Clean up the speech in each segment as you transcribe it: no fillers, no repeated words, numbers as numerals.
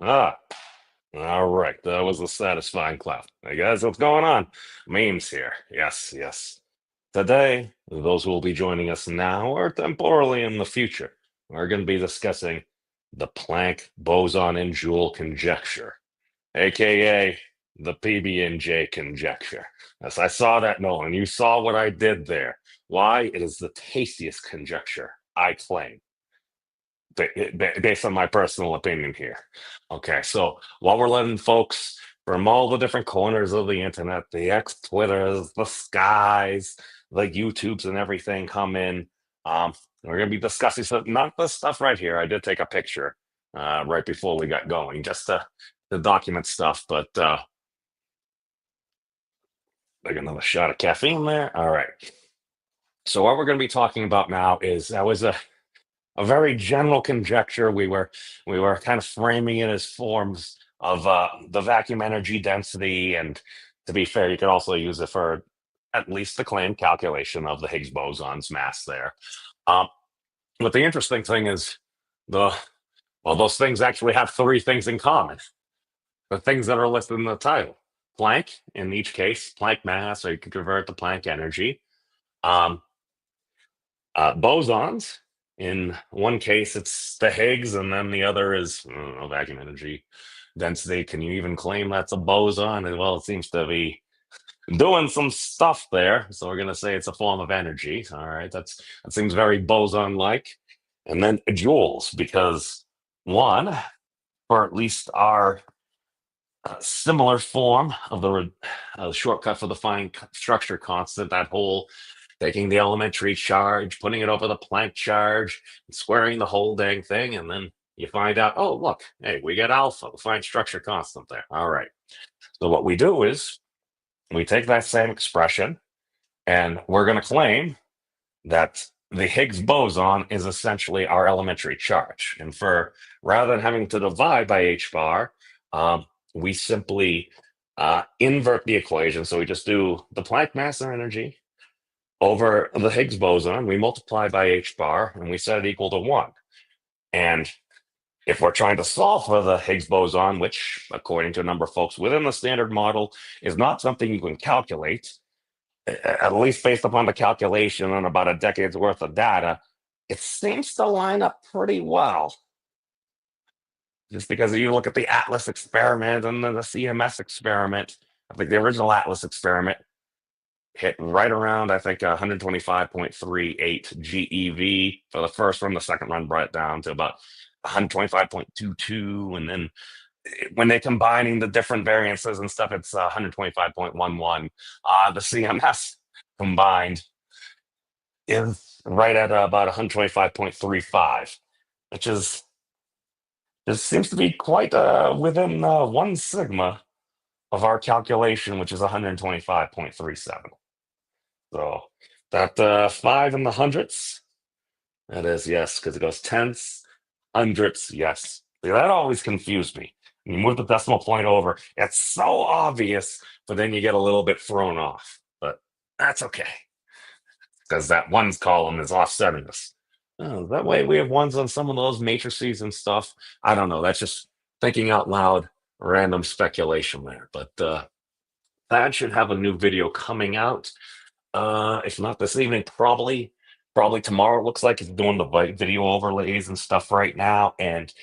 All right. That was a satisfying clap. Hey guys, what's going on? Memes here. Yes, yes. Today, those who will be joining us now or temporarily in the future are going to be discussing the Planck boson and Joule conjecture, aka the PB&J conjecture. Yes, I saw that, Nolan. You saw what I did there. Why? It is the tastiest conjecture, I claim based on my personal opinion here. Okay, so while we're letting folks from all the different corners of the internet, the X Twitters, the skies, the YouTubes, and everything come in, we're going to be discussing some, not this stuff right here. I did take a picture right before we got going, just to document stuff, but like another shot of caffeine there. All right. So what we're going to be talking about now is that was a very general conjecture. We were kind of framing it as forms of the vacuum energy density, and to be fair, you could also use it for at least the claimed calculation of the Higgs boson's mass there. Um, but the interesting thing is the well, those things actually have three things in common. The things that are listed in the title: Planck, in each case, Planck mass, so you can convert to Planck energy. Um, Bosons. In one case, it's the Higgs, and then the other is vacuum energy density. Can you even claim that's a boson? And well, it seems to be doing some stuff there. So we're going to say it's a form of energy. All right, that seems very boson-like. And then joules, because one, or at least our similar form of the shortcut for the fine structure constant, that whole taking the elementary charge, putting it over the Planck charge, and squaring the whole dang thing, and then you find out, oh, look, hey, we get alpha, the fine structure constant there. All right. So what we do is we take that same expression and we're going to claim that the Higgs boson is essentially our elementary charge. And for rather than having to divide by h bar, we simply invert the equation. So we just do the Planck mass and energy over the Higgs boson. We multiply by h bar and we set it equal to 1. And if we're trying to solve for the Higgs boson, which, according to a number of folks within the standard model, is not something you can calculate, at least based upon the calculation on about a decade's worth of data, it seems to line up pretty well. Just because you look at the Atlas experiment and then the CMS experiment, I think the original Atlas experiment hit right around, I think, 125.38 GeV for the first run. The second run brought it down to about 125.22. And then when they're combining the different variances and stuff, it's 125.11. The CMS combined is right at about 125.35, which is just seems to be quite within 1 sigma of our calculation, which is 125.37. So that 5 in the hundredths, that is yes, because it goes tenths, hundredths, yes. See, that always confused me. When you move the decimal point over, it's so obvious, but then you get a little bit thrown off. But that's okay, because that ones column is offsetting us. Oh, that way we have ones on some of those matrices and stuff. I don't know. That's just thinking out loud, random speculation there. But Thad should have a new video coming out. If not this evening, probably tomorrow. It looks like he's doing the video overlays and stuff right now, and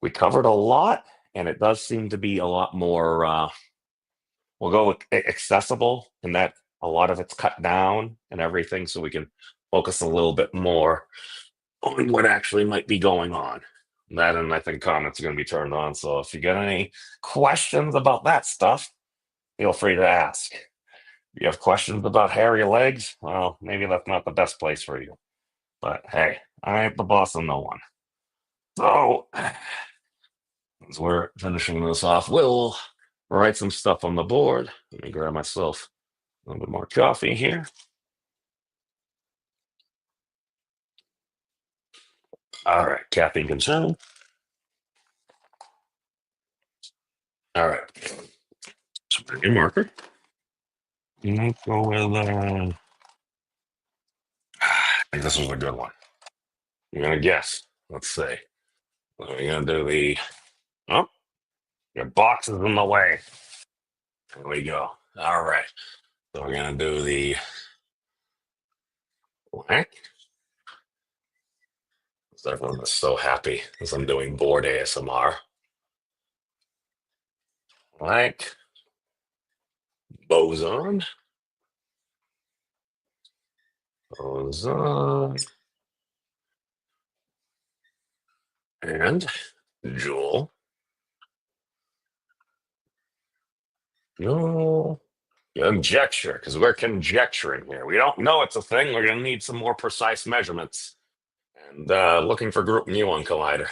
we covered a lot, and it does seem to be a lot more. We'll go with accessible, and that a lot of it's cut down and everything, so we can focus a little bit more on what actually might be going on. That, and I think comments are going to be turned on. So if you got any questions about that stuff, feel free to ask. If you have questions about hairy legs, well, maybe that's not the best place for you. But hey, I ain't the boss of no one. So, as we're finishing this off, we'll write some stuff on the board. Let me grab myself a little bit more coffee here. All right, caffeine consumed. All right. So bring your marker. Let's go with, I think this was a good one. I'm going to guess. Let's see. We're going to do the Oh, your box is in the way. There we go. All right. So we're gonna do the blank. So everyone is so happy as I'm doing board ASMR. Blank. Boson. Boson. And Joule. Joule. Conjecture, because we're conjecturing here. We don't know it's a thing. We're going to need some more precise measurements. And looking for group muon collider.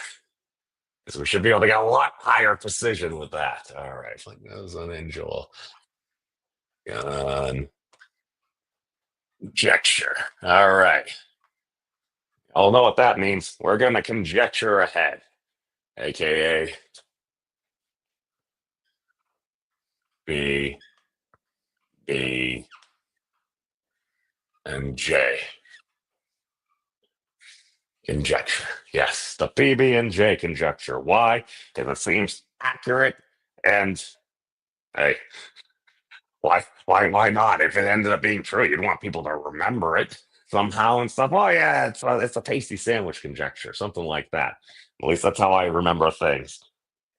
Because we should be able to get a lot higher precision with that. All right, like those on in Joule. Conjecture. All right. I'll know what that means. We're going to conjecture ahead, aka B, B, and J. Conjecture. Yes, the PB&J conjecture. Why? Because it seems accurate and hey, why not? If it ended up being true, you'd want people to remember it somehow and stuff. Oh yeah, it's a tasty sandwich conjecture, something like that. At least that's how I remember things.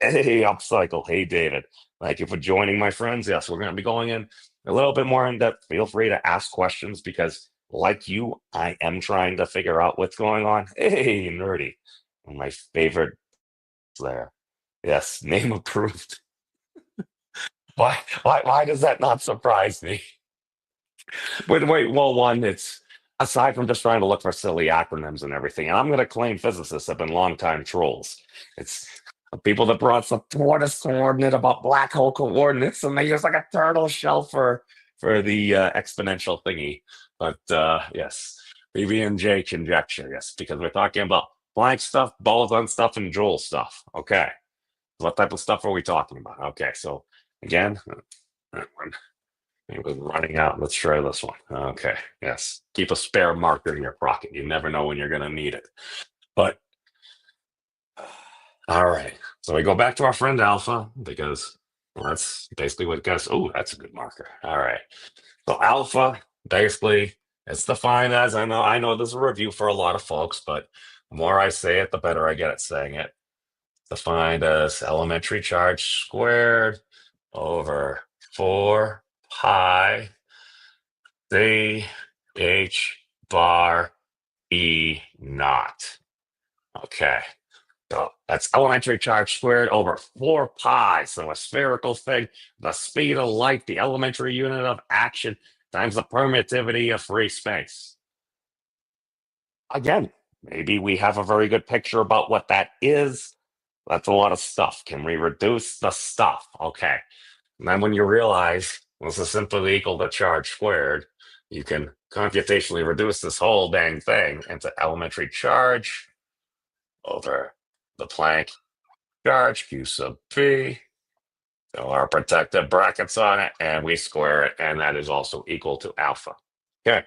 Hey, Upcycle. Hey, David. Thank you for joining, my friends. Yes, we're going to be going in a little bit more in depth. Feel free to ask questions because, like you, I am trying to figure out what's going on. Hey, nerdy. One of my favorite there. Yes, name approved. Why does that not surprise me? Wait. Well, one, it's aside from just trying to look for silly acronyms and everything, and I'm going to claim physicists have been longtime trolls. It's the people that brought some tortoise coordinate about black hole coordinates, and they use like a turtle shell for the exponential thingy. But yes, PB&J conjecture. Yes, because we're talking about Planck stuff, boson stuff, and Joule stuff. Okay, what type of stuff are we talking about? Okay, so again. It was running out. Let's try this one. Okay. Yes. Keep a spare marker in your pocket. You never know when you're going to need it. But all right. So we go back to our friend Alpha because well, that's basically what it goes. Oh, that's a good marker. All right. So Alpha basically it's defined as I know this is a review for a lot of folks, but the more I say it, the better I get at saying it. Defined as elementary charge squared over 4 pi C H bar E naught. Okay. So that's elementary charge squared over 4 pi. So a spherical thing, the speed of light, the elementary unit of action, times the permittivity of free space. Again, maybe we have a very good picture about what that is. That's a lot of stuff. Can we reduce the stuff? Okay. And then when you realize this is simply equal to charge squared, you can computationally reduce this whole dang thing into elementary charge over the Planck charge Q sub B. So our protective brackets on it, and we square it, and that is also equal to alpha. Okay,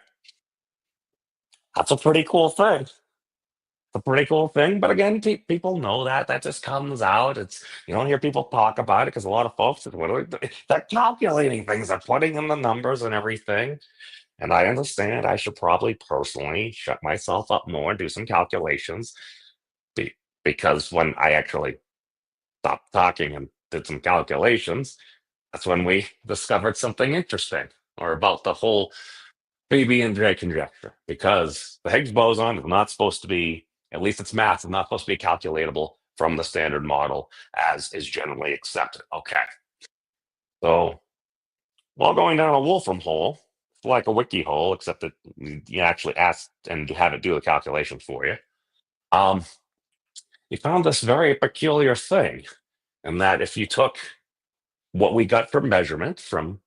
that's a pretty cool thing. It's a pretty cool thing, but again, people know that just comes out. It's you don't hear people talk about it because a lot of folks, they're calculating things, they're putting in the numbers and everything. And I understand I should probably personally shut myself up more and do some calculations be, because when I actually stopped talking and did some calculations, that's when we discovered something interesting or about the whole PB&J conjecture. Because the Higgs boson is not supposed to be, at least its mass, is not supposed to be calculatable from the standard model as is generally accepted. Okay. So while going down a Wolfram hole, like a wiki hole, except that you actually ask and have it do the calculations for you. Um, you found this very peculiar thing, and that if you took what we got from measurement from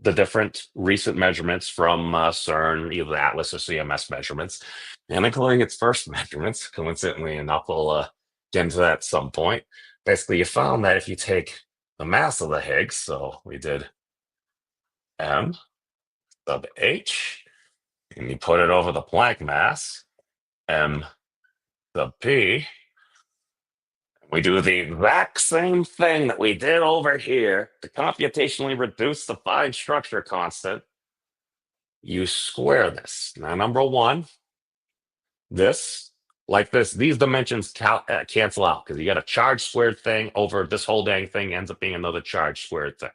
the different recent measurements from CERN, either Atlas or CMS measurements, and including its first measurements, coincidentally enough, we'll get into that at some point. Basically, you found that if you take the mass of the Higgs, so we did m sub h, and you put it over the Planck mass, m sub p, We do the exact same thing that we did over here to computationally reduce the fine structure constant. You square this. Now, number one, this, like this, these dimensions cancel out because you got a charge squared thing over this whole dang thing ends up being another charge squared thing.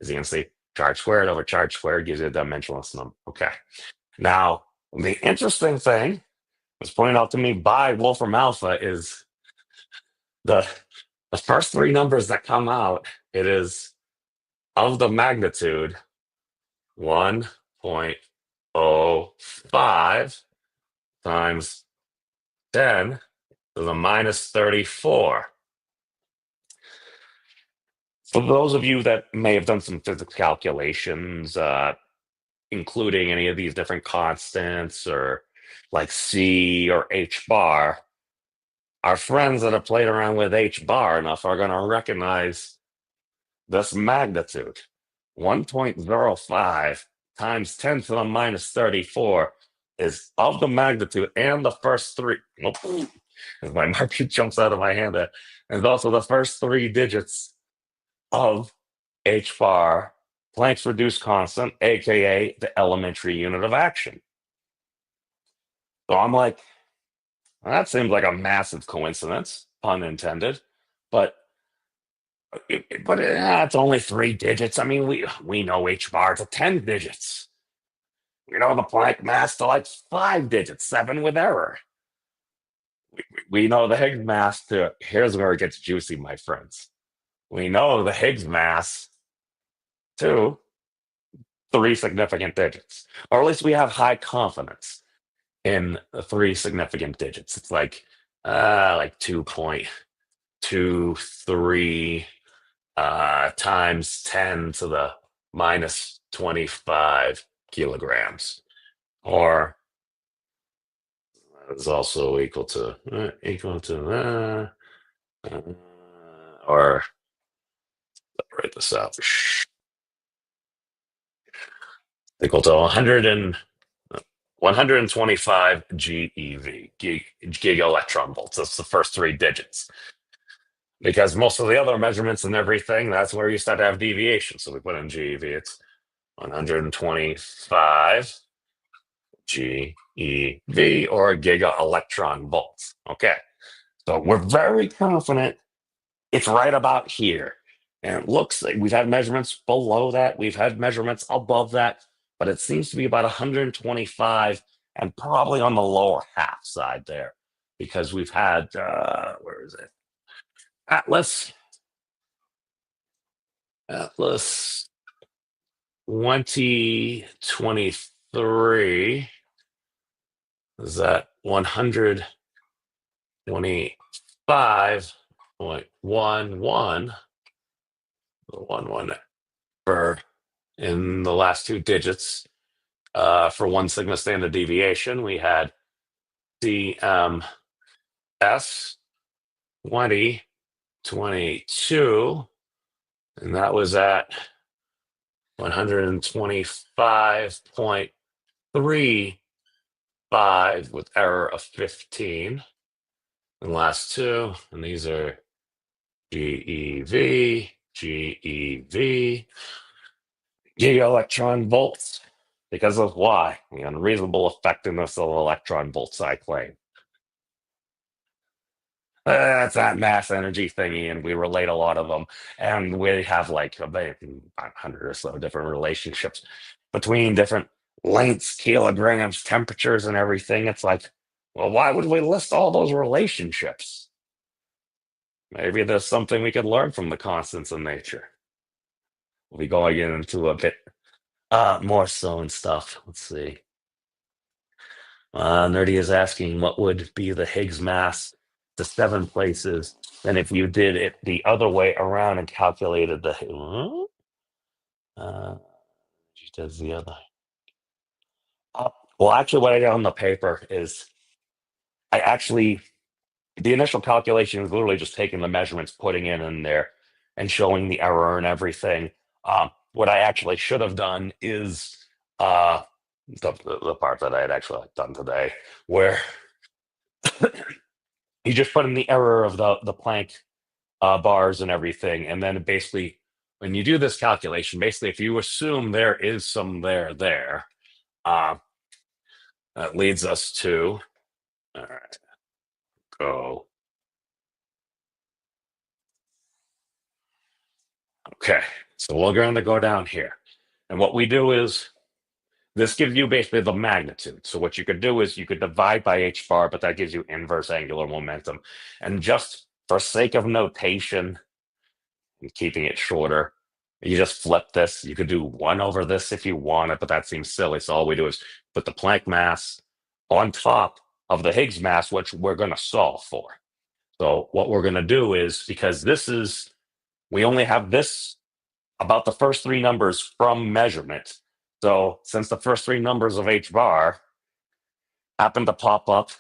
As you can see, charge squared over charge squared gives you a dimensionless number. Okay. Now, the interesting thing was pointed out to me by Wolfram Alpha is the the first three numbers that come out, it is of the magnitude 1.05 times 10 to the minus 34. For those of you that may have done some physics calculations, including any of these different constants or like C or H bar, our friends that have played around with H bar enough are going to recognize this magnitude. 1.05 times 10 to the minus 34 is of the magnitude and the first three. As my marker jumps out of my hand, and also the first three digits of H bar, Planck's reduced constant, aka the elementary unit of action. So I'm like, well, that seems like a massive coincidence, pun intended, but it's only three digits. I mean, we know H bar to 10 digits. We know the Planck mass to like 5 digits, 7 with error. We know the Higgs mass to, here's where it gets juicy, my friends. We know the Higgs mass to 3 significant digits, or at least we have high confidence in the 3 significant digits. It's like 2.23 times 10 to the minus 25 kilograms, or is also equal to or write this out, equal to 125 GeV, gig electron volts. That's the first 3 digits. Because most of the other measurements and everything, that's where you start to have deviation. So we put in GeV, it's 125 GeV or giga electron volts. Okay. So we're very confident it's right about here. And it looks like we've had measurements below that, we've had measurements above that, but it seems to be about 125 and probably on the lower half side there because we've had, where is it? Atlas 2023 is at 125.11, per in the last 2 digits. For 1 sigma standard deviation, we had CMS 2022, and that was at 125.35 with error of 15. And last 2, and these are GeV, GeV, giga electron volts, because of why? The unreasonable effectiveness of electron volts, I claim. That's that mass energy thingy, and we relate a lot of them. And we have like 100 or so different relationships between different lengths, kilograms, temperatures, and everything. It's like, well, why would we list all those relationships? Maybe there's something we could learn from the constants of nature. We'll be going into a bit more so and stuff. Let's see. Nerdy is asking what would be the Higgs mass to 7 places than if you did it the other way around and calculated the. She does the other. Well, actually, what I did on the paper is I actually the initial calculation is literally just taking the measurements, putting it in there, and showing the error and everything. What I actually should have done is the part that I had actually done today, where You just put in the error of the Planck bars and everything, and then basically, when you do this calculation, basically, if you assume there is some there, uh, that leads us to, all right, go. Okay, so we're going to go down here. And what we do is, this gives you basically the magnitude. So what you could do is you could divide by h bar, but that gives you inverse angular momentum. And just for sake of notation and keeping it shorter, you just flip this. You could do 1 over this if you wanted, but that seems silly. So all we do is put the Planck mass on top of the Higgs mass, which we're going to solve for. So what we're going to do is, because we only have this about the first 3 numbers from measurement. So since the first 3 numbers of h bar happen to pop up,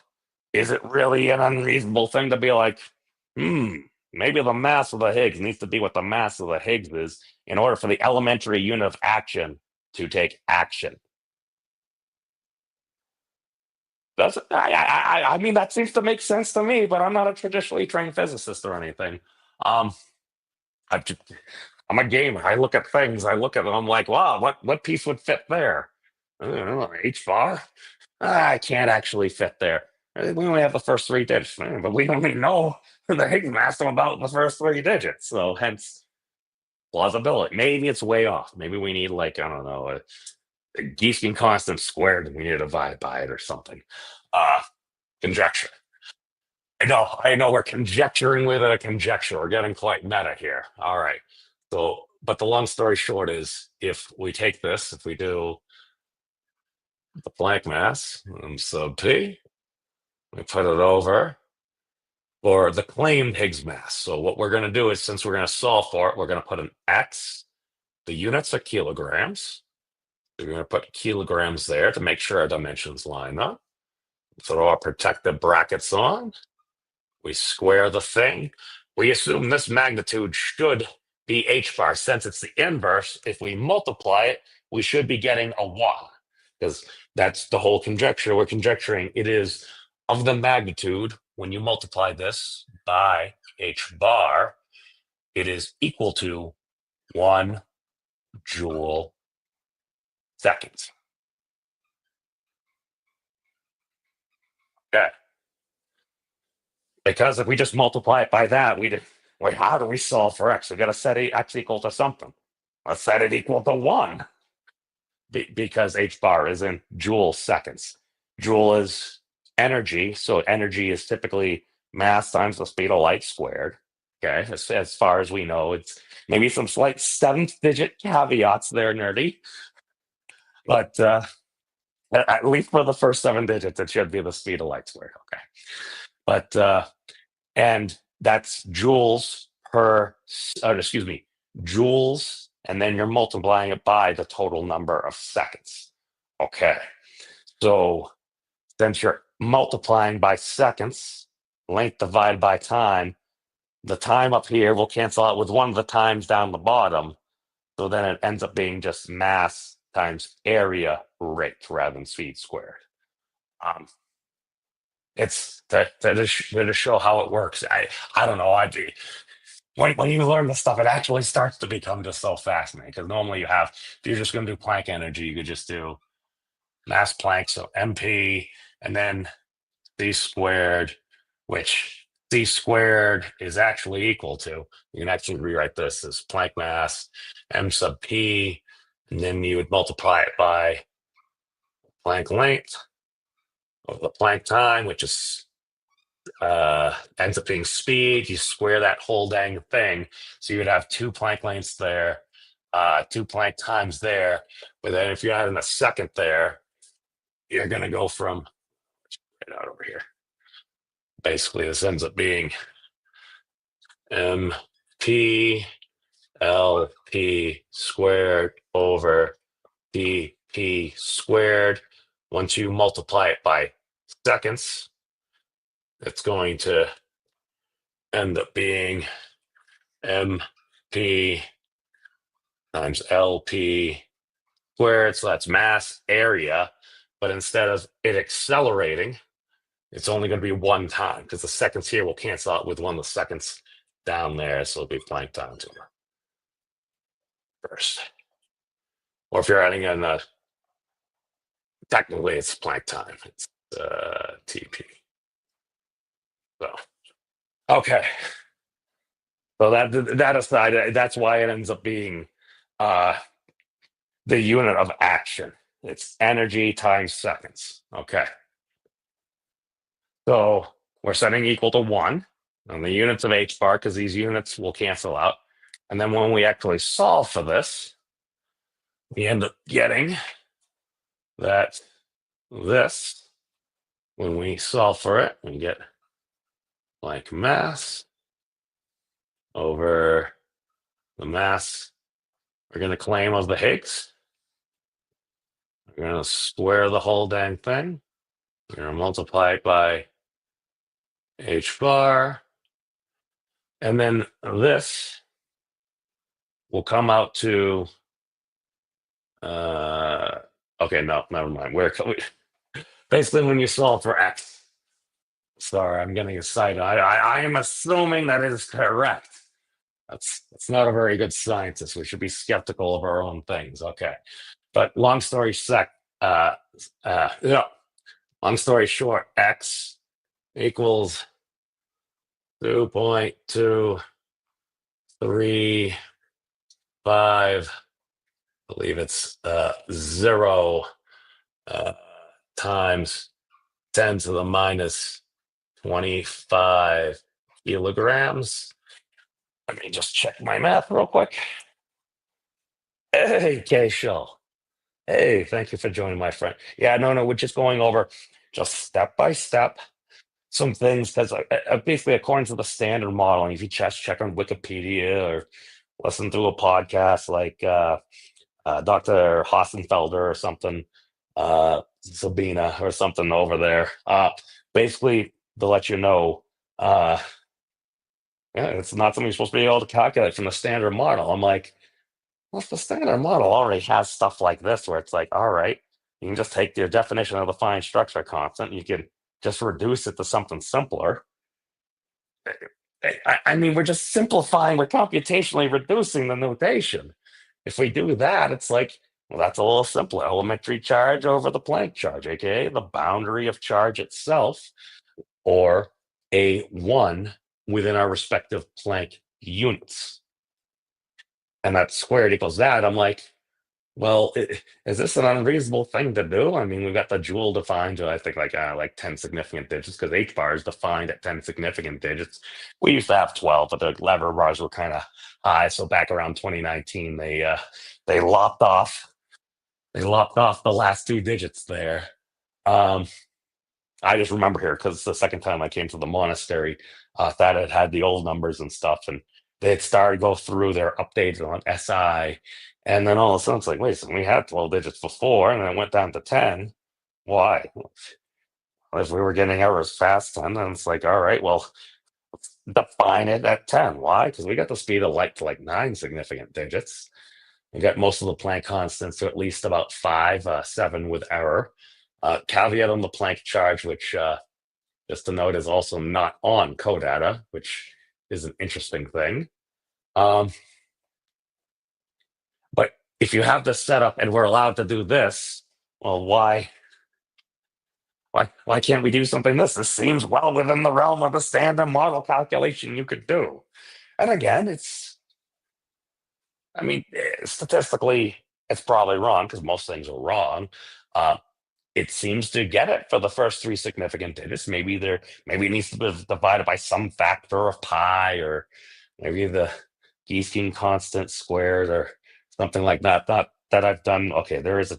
is it really an unreasonable thing to be like, maybe the mass of the Higgs needs to be what the mass of the Higgs is in order for the elementary unit of action to take action? I mean, that seems to make sense to me, but I'm not a traditionally trained physicist or anything. Um, I just, I'm a gamer. I look at things. I look at them. I'm like, wow, what piece would fit there? I don't know, H bar. I can't actually fit there. We only have the first 3 digits, but we only know the Higgs mass about the first 3 digits. So hence plausibility. Maybe it's way off. Maybe we need, like, I don't know, a Giesing constant squared, and we need to divide by it or something. Conjecture. I know we're conjecturing with a conjecture. We're getting quite meta here. All right. So, but the long story short is, if we take this, if we do the Planck mass, sub p, we put it over for the claimed Higgs mass. So what we're going to do is, since we're going to solve for it, we're going to put an x. The units are kilograms. We're going to put kilograms there to make sure our dimensions line up. Throw our protective brackets on. We square the thing. We assume this magnitude should be h bar. Since it's the inverse, if we multiply it, we should be getting a 1, because that's the whole conjecture. We're conjecturing it is of the magnitude. When you multiply this by h bar, it is equal to 1 joule seconds. Okay. Because if we just multiply it by that, wait, how do we solve for x? We got to set x equal to something. Let's set it equal to 1, because h bar is in joule seconds. Joule is energy, so energy is typically mass times the speed of light squared. Okay, as far as we know, it's maybe some slight 7th digit caveats there, nerdy, but at least for the first 7 digits, it should be the speed of light squared. Okay, but and that's joules per, excuse me, joules, and then you're multiplying it by the total number of seconds. Okay, so since you're multiplying by seconds, length divided by time, the time up here will cancel out with one of the times down the bottom. So then it ends up being just mass times area rate rather than speed squared. Um, it's to show how it works. I don't know. When you learn this stuff, it actually starts to become just so fascinating, because normally if you're just going to do Planck energy, you could just do mass Planck, so MP, and then c squared, which c squared is actually equal to, you can actually rewrite this as Planck mass m sub p, and then you would multiply it by Planck length of the Planck time, which is ends up being speed. You square that whole dang thing, so you would have 2 Planck lengths there, 2 Planck times there. But then if you add in a second there, you're going to go from right out over here. Basically, this ends up being MP LP squared over PP squared. Once you multiply it by seconds, it's going to end up being MP times LP squared. So that's mass area. But instead of it accelerating, it's only going to be one time because the seconds here will cancel out with one of the seconds down there. So it'll be Planck time first. Or if you're adding in, technically it's Planck time. It's TP. So, okay. So that aside, that's why it ends up being uh, the unit of action. It's energy times seconds. Okay. So we're setting equal to 1 on the units of h bar because these units will cancel out. And then when we actually solve for this, we end up getting that this, when we solve for it, we get like mass over the mass we're going to claim of the Higgs. We're going to square the whole dang thing. We're going to multiply it by h bar. And then this will come out to, okay, no, never mind. Basically, when you solve for x, sorry, I'm getting excited. I am assuming that is correct. That's not a very good scientist. We should be skeptical of our own things. Okay, but long story long story short, x equals 2.235. I believe it's 0 times 10 to the minus 25 kilograms. Let me just check my math real quick. Hey, Keishel. Hey, thank you for joining, my friend. Yeah, no, we're just going over just step by step some things because basically, according to the standard model, and if you just check on Wikipedia or listen to a podcast like Dr. Hossenfelder or something, Sabina or something over there, basically to let you know, yeah, it's not something you're supposed to be able to calculate from the standard model. I'm like, well, if the standard model already has stuff like this, where it's like, all right, you can just take your definition of the fine structure constant, you can just reduce it to something simpler. I mean, we're just simplifying, we're computationally reducing the notation. If we do that, it's like, well, that's a little simpler. Elementary charge over the Planck charge, aka the boundary of charge itself, or A1 within our respective Planck units. And that squared equals that. I'm like, well, is this an unreasonable thing to do? I mean, we've got the Joule defined to, I think, like 10 significant digits, because H bar is defined at 10 significant digits. We used to have 12, but the lever bars were kind of high. So back around 2019, they lopped off the last 2 digits there. I just remember here because the second time I came to the monastery, that it had the old numbers and stuff, and they had started to go through their updates on SI, and then all of a sudden it's like, wait, so we had 12 digits before, and then it went down to 10. Why? If we were getting errors fast 10, then it's like, all right, well, let's define it at 10. Why? Because we got the speed of light to like 9 significant digits. We got most of the Planck constants to at least about 5, 7 with error. Caveat on the Planck charge, which just to note is also not on CoData, which is an interesting thing. But if you have this set up and we're allowed to do this, well, why can't we do something this? This seems well within the realm of the standard model calculation you could do. And again, statistically, it's probably wrong because most things are wrong. It seems to get it for the first 3 significant digits. Maybe it needs to be divided by some factor of pi, or maybe the Giesecke constant squared or something like that. Not that I've done. Okay, there is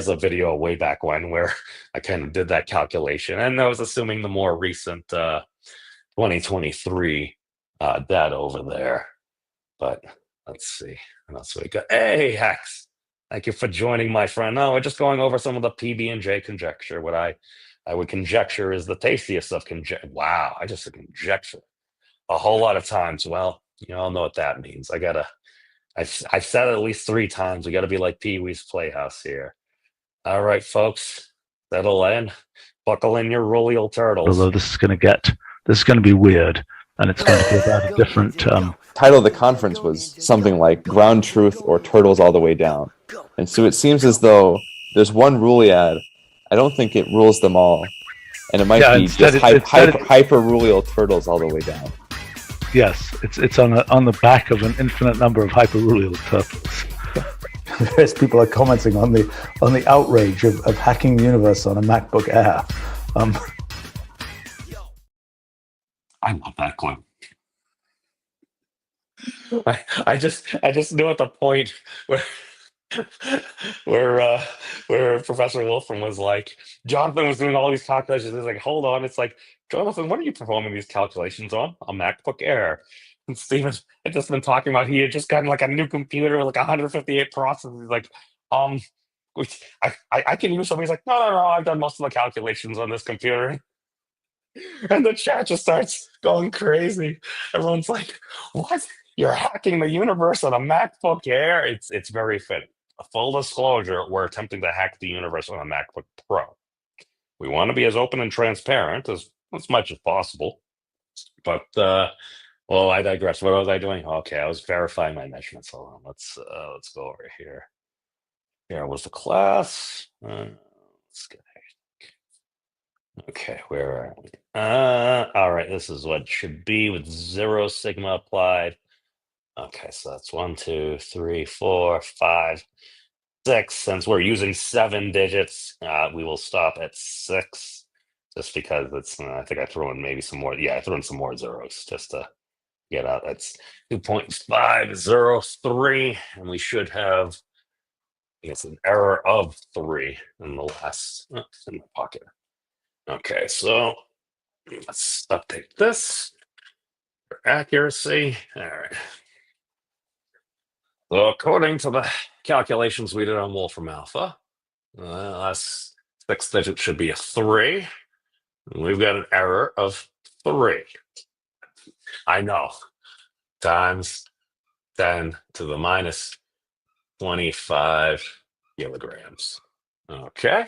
a video way back when where I kind of did that calculation, and I was assuming the more recent 2023 data over there. But let's see what else we got. Hey, Hex. Thank you for joining, my friend. No, we're just going over some of the PB&J conjecture. What I would conjecture is the tastiest of conjecture. Wow, I just said conjecture a whole lot of times. Well, you all know what that means. I've said it at least 3 times. We got to be like Pee Wee's Playhouse here. All right, folks, settle in. Buckle in your rolly old Although turtles. this is going to be weird, and it's going to be about a different. Title of the conference was something like Ground Truth or Turtles All the Way Down. And so it seems as though there's one Ruliad. I don't think it rules them all. And it might Yeah, be instead just it, instead it, hyper Rulial Turtles All the Way Down. yes, it's on the back of an infinite number of hyperrulial turtles. Various people are commenting on the outrage of hacking the universe on a MacBook Air. I love that clip. I just knew at the point where where Professor Wolfram was like, Jonathan was doing all these calculations. He's like, hold on, it's like, Jonathan, what are you performing these calculations on? A MacBook Air. And Steven had just been talking about he had just gotten like a new computer with like 158 processors. He's like, um, I can use some. He's like, no, I've done most of the calculations on this computer. And the chat just starts going crazy. Everyone's like, "What? You're hacking the universe on a MacBook Air?" It's very fitting. A full disclosure: we're attempting to hack the universe on a MacBook Pro. We want to be as open and transparent as much as possible. But well, I digress. What was I doing? Okay, I was verifying my measurements. Hold on. Let's go over here. Here was the class. Let's get Okay, where are we? All right, this is what it should be with 0 sigma applied. Okay, so that's 1, 2, 3, 4, 5, 6. Since we're using 7 digits, we will stop at 6, just because it's. I think I threw in maybe some more. Yeah, I threw in some more zeros just to get out. That's 2.503, and we should have. I guess an error of 3 in the last. It's in my pocket. Okay, so let's update this for accuracy. All right. So according to the calculations we did on Wolfram Alpha, last 6 digits should be a 3. And we've got an error of 3. I know. Times 10 to the minus 25 kilograms. Okay.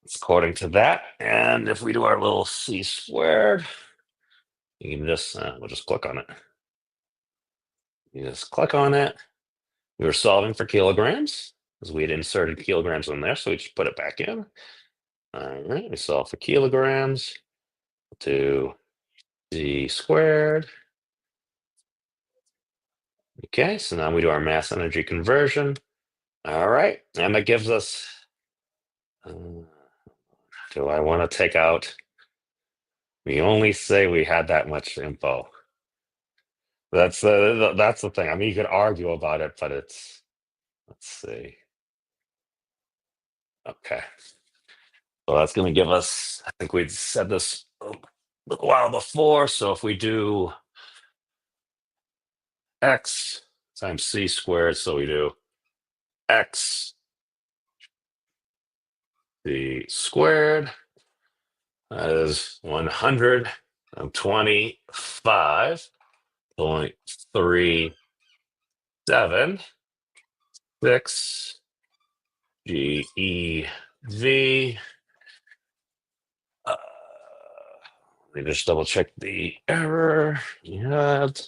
It's according to that. And if we do our little c squared, you can just, we'll just click on it. You just click on it. We were solving for kilograms because we had inserted kilograms in there, so we just put it back in. All right, we solve for kilograms to c squared. Okay, so now we do our mass energy conversion. All right, and that gives us. Do I want to take out? We only say we had that much info. That's the thing. I mean, you could argue about it, but it's. Let's see. Okay. So that's going to give us, I think we'd said this a little while before. So if we do x times c squared, so we do x c squared, that is 125.376 GeV. Let me just double check the error we had.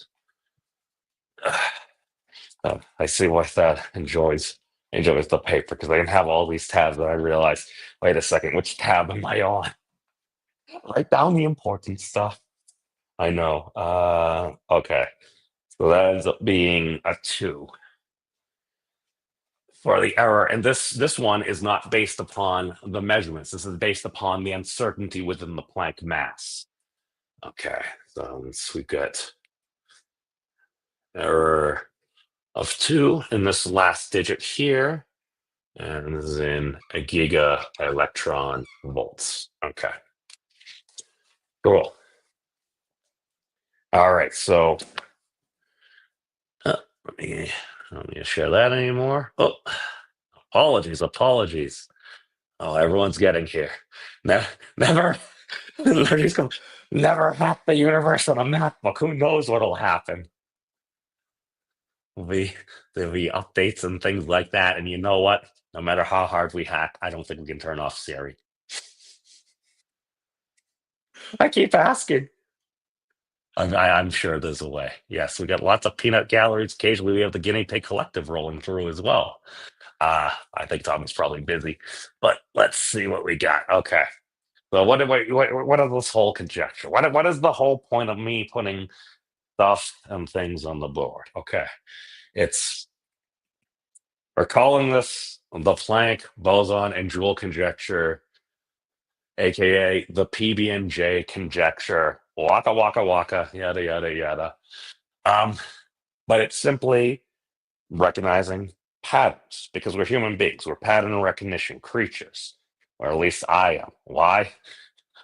I see why that enjoys the paper because I can have all these tabs that I realize, wait a second, which tab am I on? Write down the important stuff. I know. Okay. So that ends up being a 2 for the error. And this one is not based upon the measurements. This is based upon the uncertainty within the Planck mass. Okay. So we've got error of 2 in this last digit here. And this is in a giga electron volts. Okay. Cool. All right. So let me I don't need to share that anymore. Oh, apologies. Oh, everyone's getting here. Never, never hack the universe on a MacBook. Who knows what'll happen? There'll be updates and things like that. And you know what? No matter how hard we hack, I don't think we can turn off Siri. I keep asking. I'm sure there's a way. Yes, we got lots of peanut galleries. Occasionally, we have the guinea pig collective rolling through as well. I think Tommy's probably busy, but let's see what we got. Okay. So what is this whole conjecture? What is the whole point of me putting stuff and things on the board? Okay. It's we're calling this the Planck, Boson, and Joule conjecture, aka the PB&J conjecture. Waka waka waka, yada yada yada. Um, but it's simply recognizing patterns because we're human beings. We're pattern recognition creatures, or at least I am. Why?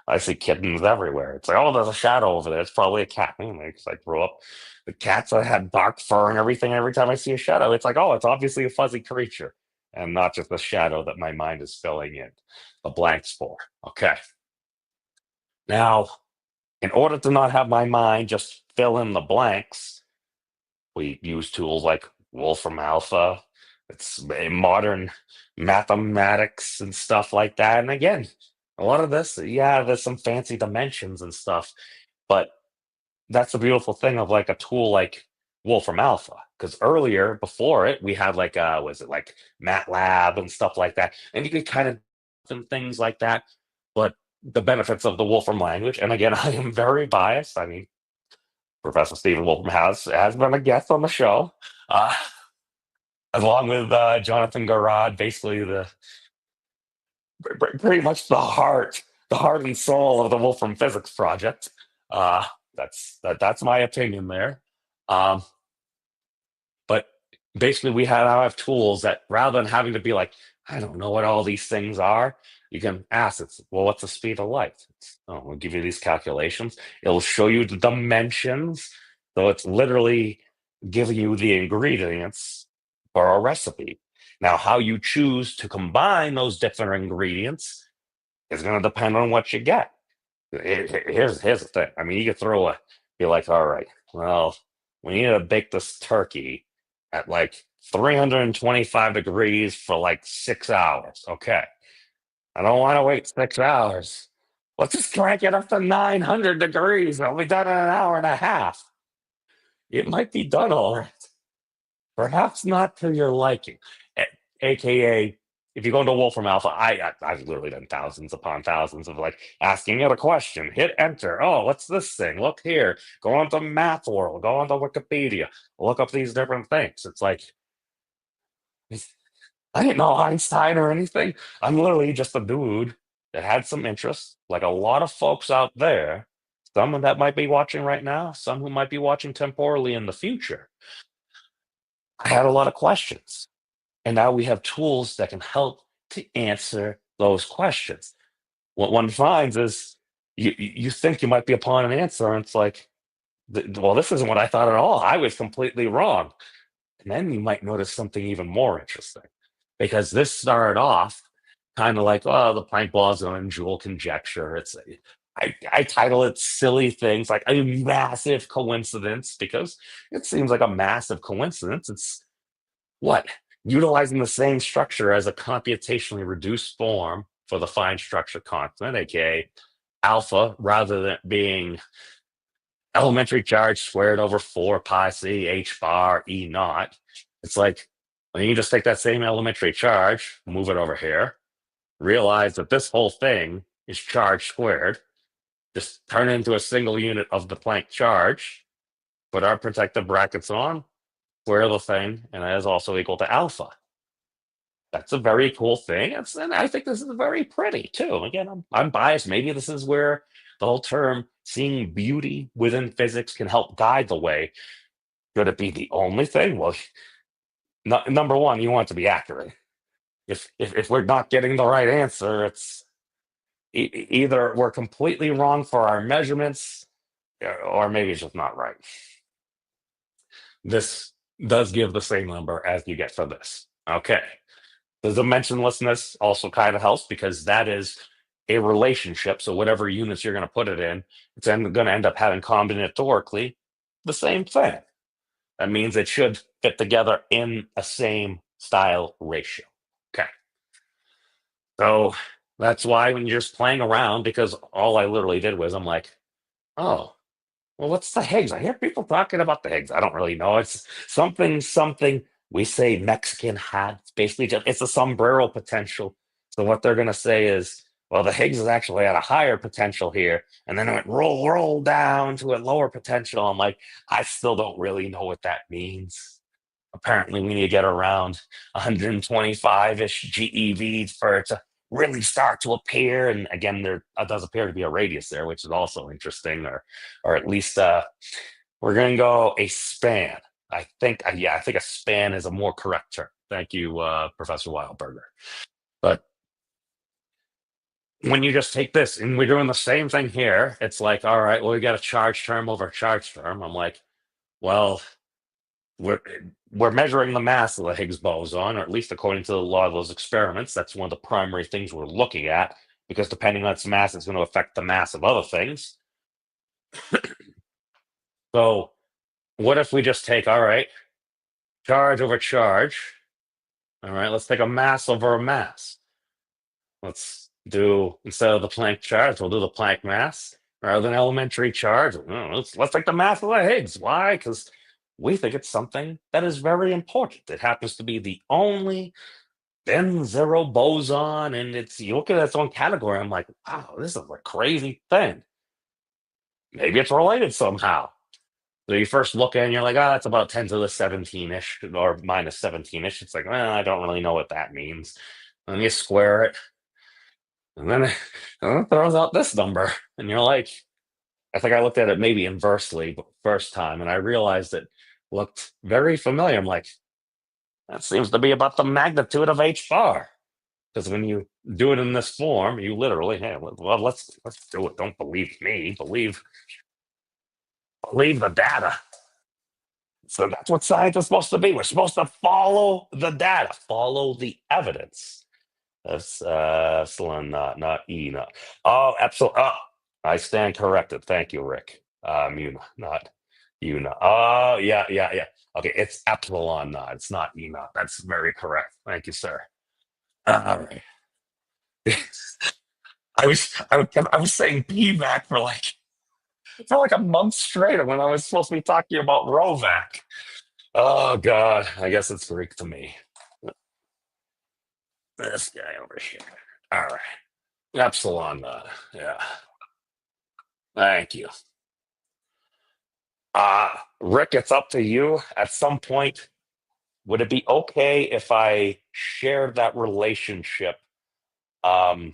I see kittens everywhere. It's like, oh, there's a shadow over there. It's probably a cat. Because I grew up with cats that had dark fur and everything. Every time I see a shadow, it's like, oh, it's obviously a fuzzy creature and not just a shadow that my mind is filling in the blanks for. Okay. Now, in order to not have my mind just fill in the blanks, we use tools like Wolfram Alpha. It's a modern mathematics and stuff like that. And again, a lot of this, yeah, there's some fancy dimensions and stuff, but that's the beautiful thing of like a tool like Wolfram Alpha. Because earlier, before it, we had like was it like MATLAB and stuff like that, and you could kind of and things like that. But the benefits of the Wolfram language, and again, I am very biased. I mean, Professor Stephen Wolfram has been a guest on the show, uh, along with Jonathan Garrod, basically pretty much the heart and soul of the Wolfram Physics Project. Uh, that's my opinion there. Um, but basically, we now have tools that rather than having to be like, I don't know what all these things are, you can ask it, well, what's the speed of light? We'll give you these calculations. It'll show you the dimensions. So it's literally giving you the ingredients for a recipe. Now, how you choose to combine those different ingredients is going to depend on what you get. Here's the thing. I mean, you could be like, all right, well, we need to bake this turkey at like 325 degrees for like 6 hours. Okay. I don't want to wait 6 hours. Let's just crank it up to 900 degrees. It'll be done in an hour and a half. It might be done all right. Perhaps not to your liking. AKA, if you go into Wolfram Alpha, I've literally done thousands upon thousands of like asking it a question, hit enter. Oh, what's this thing? Look here. Go onto Math World, go onto Wikipedia, look up these different things. It's like, I didn't know Einstein or anything. I'm literally just a dude that had some interest, like a lot of folks out there, some that might be watching right now, some who might be watching temporally in the future. I had a lot of questions. And now we have tools that can help to answer those questions. What one finds is you think you might be upon an answer, and it's like, well, this isn't what I thought at all. I was completely wrong. And then you might notice something even more interesting because this started off kind of like, oh, the Planck boson and Joule conjecture. I title it silly things like a massive coincidence because it seems like a massive coincidence. It's what? Utilizing the same structure as a computationally reduced form for the fine structure constant, aka alpha, rather than being elementary charge squared over 4 pi c h bar e naught. It's like, well, you can just take that same elementary charge, move it over here, realize that this whole thing is charge squared, just turn it into a single unit of the Planck charge, put our protective brackets on, square the thing, and that is also equal to alpha. That's a very cool thing. And I think this is very pretty too. Again, I'm biased. Maybe this is where the whole term seeing beauty within physics can help guide the way. Could it be the only thing? Well, number one, you want it to be accurate. If we're not getting the right answer, it's either we're completely wrong for our measurements, or maybe it's just not right. This does give the same number as you get for this. Okay. The dimensionlessness also kind of helps because that is a relationship. So whatever units you're going to put it in, it's going to end up having combinatorically the same thing. That means it should fit together in a same style ratio. Okay. So That's why when you're just playing around, because all I literally did was I'm like, oh, well, what's the Higgs? I hear people talking about the Higgs. I don't really know. It's something. We say Mexican hat. It's basically just it's a sombrero potential. So what they're gonna say is, well, the Higgs is actually at a higher potential here, and then it went roll down to a lower potential. I'm like, I still don't really know what that means. Apparently, we need to get around 125-ish GeV for it to really start to appear. And again, there does appear to be a radius there, which is also interesting, or at least we're going to go a span. I think, I think a span is a more correct term. Thank you, Professor Wildberger. But when you just take this, and we're doing the same thing here, it's like, all right, well, we got a charge term over a charge term. I'm like, well, we're we're measuring the mass of the Higgs boson, or at least according to the law of those experiments. That's one of the primary things we're looking at, because depending on its mass, it's going to affect the mass of other things. So, what if we just take, all right, charge over charge? All right, let's take a mass over a mass. Let's do, instead of the Planck charge, we'll do the Planck mass rather than elementary charge. Let's take the mass of the Higgs. Why? Because we think it's something that is very important. It happens to be the only then zero boson, and it's you look at its own category. I'm like, wow, this is a crazy thing. Maybe it's related somehow. So you first look at it and you're like, oh, it's about 10 to the 17-ish or minus 17-ish. It's like, well, I don't really know what that means. And you square it, and then it throws out this number. And you're like, I think I looked at it maybe inversely first time, and I realized it looked very familiar. I'm like, that seems to be about the magnitude of h bar. Because when you do it in this form, you literally, hey, well, let's do it. Don't believe me. Believe the data. So that's what science is supposed to be. We're supposed to follow the data, follow the evidence. That's epsilon not E not. Oh, epsilon. Oh, I stand corrected. Thank you, Rick. Mu not U not. Oh, yeah. Okay, it's epsilon not. It's not E not. That's very correct. Thank you, sir. All right. I was saying PVAC for like a month straight when I was supposed to be talking about Rovac. Oh God, I guess it's Greek to me. This guy over here. All right, epsilon. Yeah, thank you. Rick, it's up to you. At some point, would it be okay if I shared that relationship um,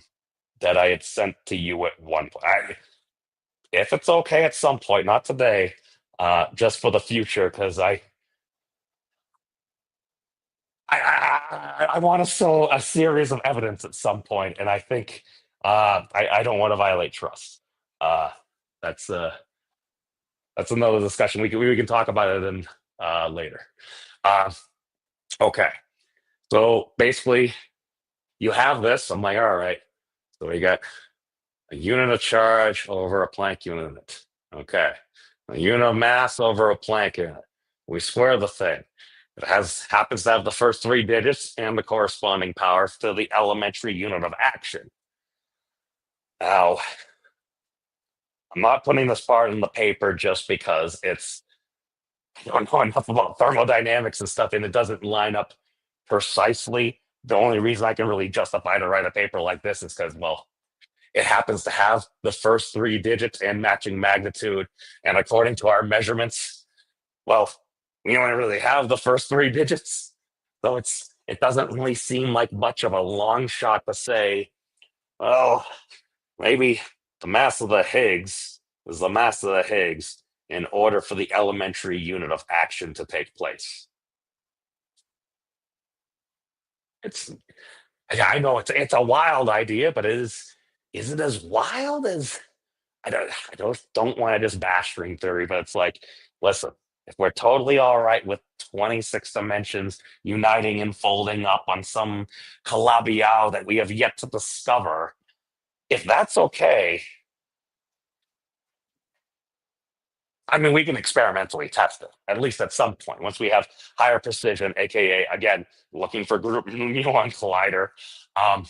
that I had sent to you at one point? If it's okay at some point, not today, just for the future, because I want to show a series of evidence at some point, and I think I don't want to violate trust. Uh, that's uh, that's another discussion. We can talk about it in later. Uh, okay, so basically, you have this. I'm like, all right. So we got a unit of charge over a Planck unit. Okay, a unit of mass over a Planck unit. We square the thing. It happens to have the first three digits and the corresponding power to the elementary unit of action. Now, I'm not putting this part in the paper just because I don't know enough about thermodynamics and stuff, and it doesn't line up precisely. The only reason I can really justify to write a paper like this is because, well, it happens to have the first three digits and matching magnitude. And according to our measurements, well, we only really have the first three digits. So it doesn't really seem like much of a long shot to say, well, maybe the mass of the Higgs is the mass of the Higgs in order for the elementary unit of action to take place. It's Yeah, I know it's a wild idea, but is it as wild as I don't want to just bash string theory, but it's like, listen, if we're totally all right with 26 dimensions uniting and folding up on some calabiao that we have yet to discover, if that's okay, I mean, we can experimentally test it, at least at some point, once we have higher precision, aka again, looking for group muon collider. Um,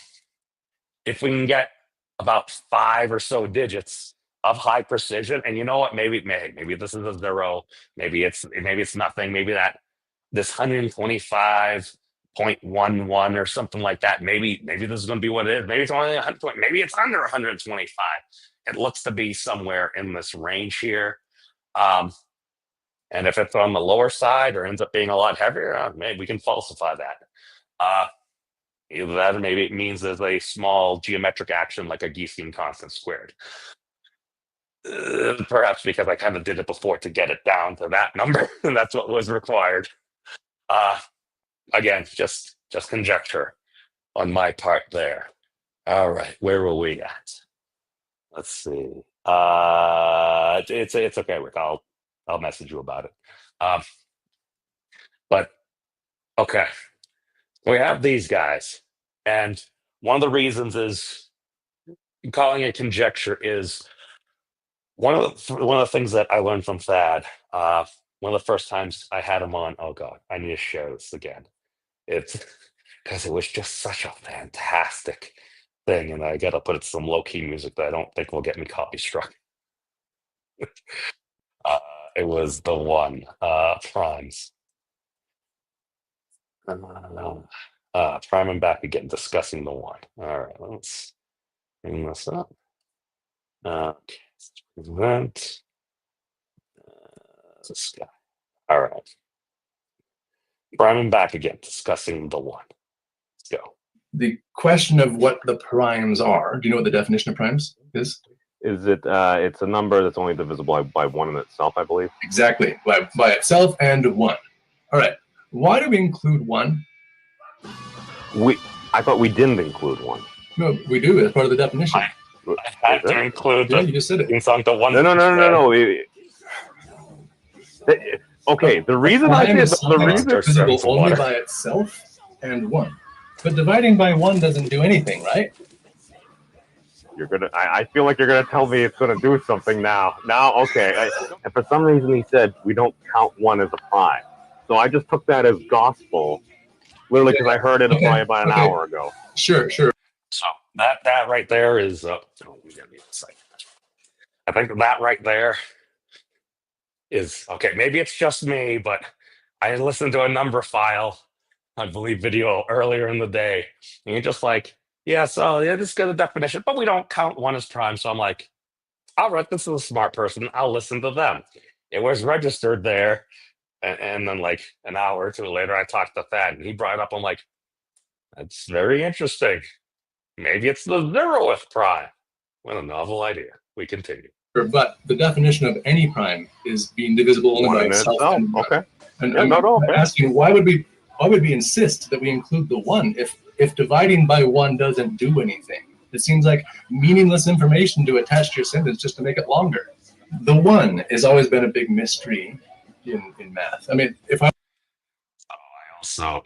if we can get about 5 or so digits of high precision, and you know what, maybe this is a 0, maybe it's nothing, maybe that this 125.11 or something like that, maybe this is going to be what it is, maybe it's only 120, maybe it's under 125. It looks to be somewhere in this range here. And if it's on the lower side or ends up being a lot heavier, maybe we can falsify that. Either that, or maybe it means there's a small geometric action like a Giesian constant squared. Perhaps because I kind of did it before to get it down to that number, and that's what was required. Again, just conjecture on my part there. All right, where were we at? Let's see. It's okay, Rick. I'll message you about it. But okay, we have these guys, and one of the reasons is calling it conjecture is one of the things that I learned from Thad. One of the first times I had him on. Oh God, I need to share this again. It's because it was just such a fantastic thing, and I got to put it some low key music that I don't think will get me copy struck. It was the one primes. Prime and back again, discussing the one. All right, let's bring this up. Okay, let's present this guy. All right, prime and back again, discussing the one. Let's go. The question of what the primes are. Do you know what the definition of primes is? Is it? It's a number that's only divisible by 1 in itself, I believe. Exactly, by itself and 1. All right. Why do we include 1? I thought we didn't include 1. No, we do as part of the definition. I had to include. Yeah, you just said it. Inside the one. No. Okay, the reason I did the reason divisible only by itself and 1, but dividing by 1 doesn't do anything, right? I feel like you're gonna tell me it's gonna do something now. Okay. And for some reason he said we don't count 1 as a prime, so I just took that as gospel, literally because I heard it probably about an hour ago. Sure. So that right there is. I think that right there is okay. Maybe it's just me, but I listened to a number file, I believe, video earlier in the day, and you're just like, this is good definition, but we don't count 1 as prime. So I'm like, all right, this is a smart person. I'll listen to them. It was registered there, and then like an hour or two later, I talked to Thad, and he brought it up. I'm like, that's very interesting. Maybe it's the 0th prime. What a novel idea. We continue. But the definition of any prime is being divisible only by itself. Okay. And I'm asking, why would we insist that we include the 1 if dividing by 1 doesn't do anything? It seems like meaningless information to attach to your sentence just to make it longer. The 1 has always been a big mystery in math. I mean, if I also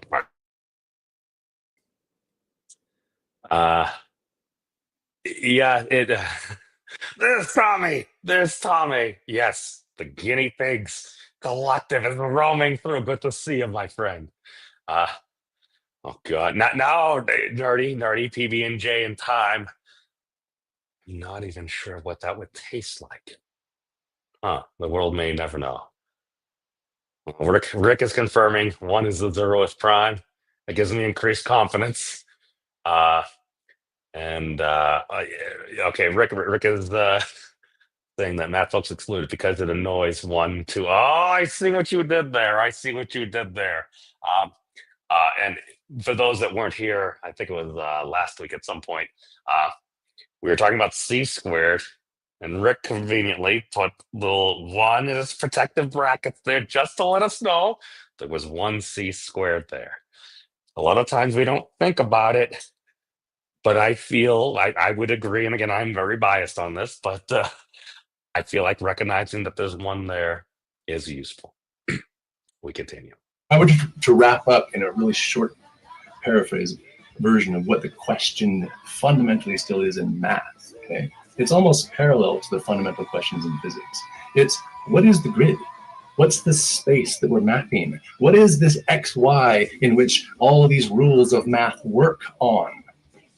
there's Tommy. Yes, the guinea pigs collective is roaming through. Good to see you, my friend. Oh God, now nerdy PB&J in time. I'm not even sure what that would taste like. The world may never know. Rick is confirming 1 is the 0th prime. That gives me increased confidence. Okay, Rick is saying that math folks excluded because it annoys 1, 2. Oh, I see what you did there. And for those that weren't here, I think it was last week at some point, we were talking about C squared, and Rick conveniently put little 1 in his protective brackets there just to let us know there was 1 C squared there. A lot of times we don't think about it, but I feel I would agree, and again, I'm very biased on this, but I feel like recognizing that there's 1 there is useful. We continue. I would to wrap up in a really short paraphrase version of what the question fundamentally still is in math. Okay, it's almost parallel to the fundamental questions in physics. It's what is the grid? What's the space that we're mapping? What is this XY in which all of these rules of math work on?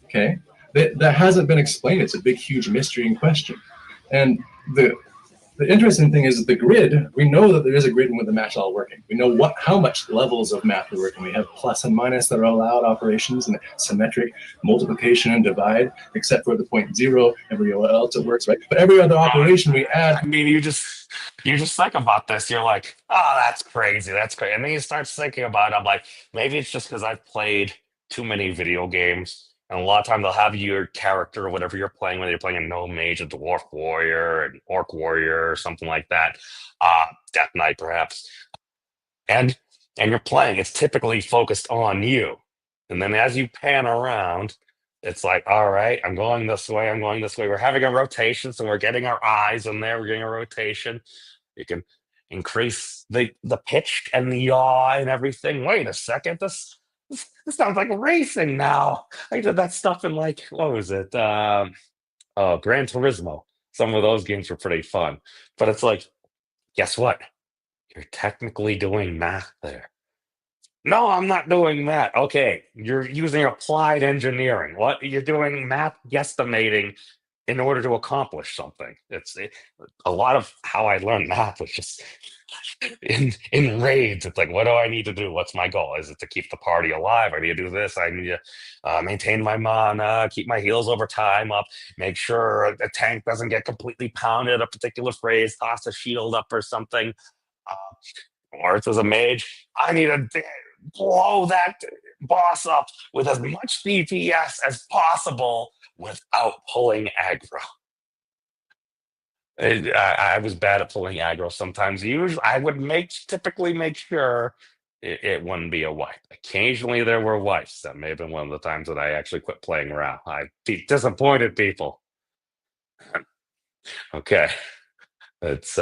Okay, that hasn't been explained. It's a big, huge mystery and question. And the interesting thing is that the grid, we know that there is a grid when the math's all working. We know how much levels of math are working. We have plus and minus that are allowed operations and symmetric multiplication and divide, except for the point zero, everywhere else it works, right? But every other operation we add. I mean, you just think about this. You're like, oh, that's crazy. That's crazy. And then you start thinking about it. I'm like, maybe it's just because I've played too many video games. And a lot of times they'll have your character or whatever you're playing, whether you're playing a gnome mage, a dwarf warrior, an orc warrior, or something like that, Death Knight perhaps. And you're playing, it's typically focused on you. And then as you pan around, it's like, all right, I'm going this way, I'm going this way. We're having a rotation, so we're getting our eyes in there, we're getting a rotation. You can increase the pitch and the yaw and everything. Wait a second, this sounds like racing now. I did that stuff in like, what was it? Gran Turismo. Some of those games were pretty fun. But it's like, guess what? You're technically doing math there. No, I'm not doing that. Okay, you're using applied engineering. What? You're doing math guesstimating in order to accomplish something. A lot of how I learned math was just in raids. It's like, what do I need to do? What's my goal? Is it to keep the party alive? I need to do this. I need to maintain my mana, keep my heals over time up, make sure the tank doesn't get completely pounded a particular phrase, toss a shield up or something. Or if there's a mage, I need to blow that boss up with as much DPS as possible without pulling aggro. I was bad at pulling aggro sometimes. Usually, I would typically make sure it wouldn't be a wipe. Occasionally, there were wipes. That may have been one of the times that I actually quit playing around. I disappointed people. Okay, it's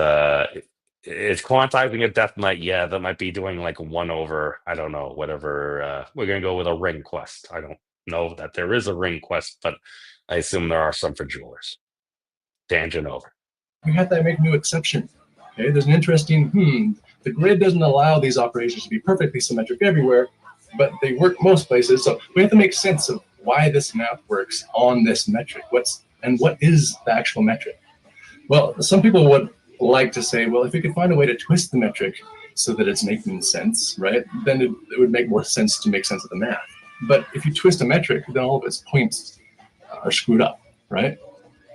quantizing a Death Knight. Yeah, that might be doing like 1 over, I don't know, whatever. We're going to go with a ring quest. I don't know that there is a ring quest, but I assume there are some for jewelers. Tangent over. We have to make new exception. Okay, there's an interesting, the grid doesn't allow these operations to be perfectly symmetric everywhere, but they work most places. So we have to make sense of why this math works on this metric. What is the actual metric? Well, some people would like to say, well, if we could find a way to twist the metric so that it's making sense, right, then it would make more sense to make sense of the math. But if you twist a metric, then all of its points are screwed up, right?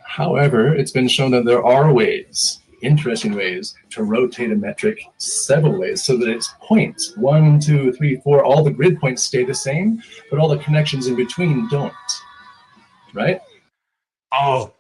However, it's been shown that there are ways, interesting ways, to rotate a metric several ways so that its points, 1, 2, 3, 4, all the grid points stay the same, but all the connections in between don't, right? Oh,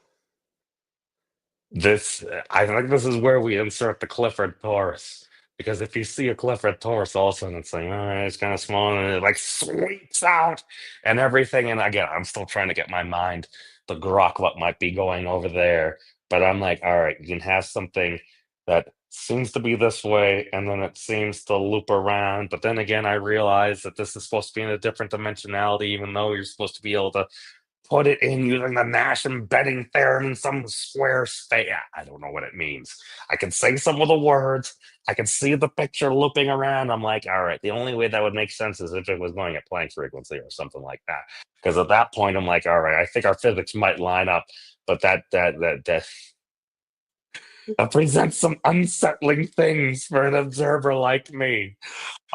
I think this is where we insert the Clifford Taurus. Because if you see a Clifford Taurus, all of a sudden it's like, all right, it's kind of small, and it like sweeps out and everything. And again, I'm still trying to get my mind to grok what might be going over there. But I'm like, all right, you can have something that seems to be this way, and then it seems to loop around. But then again, I realize that this is supposed to be in a different dimensionality, even though you're supposed to be able to put it in using the Nash embedding theorem in some square space. I don't know what it means. I can say some of the words. I can see the picture looping around. I'm like, all right, the only way that would make sense is if it was going at Planck frequency or something like that. Because at that point, I'm like, all right, I think our physics might line up, but that presents some unsettling things for an observer like me.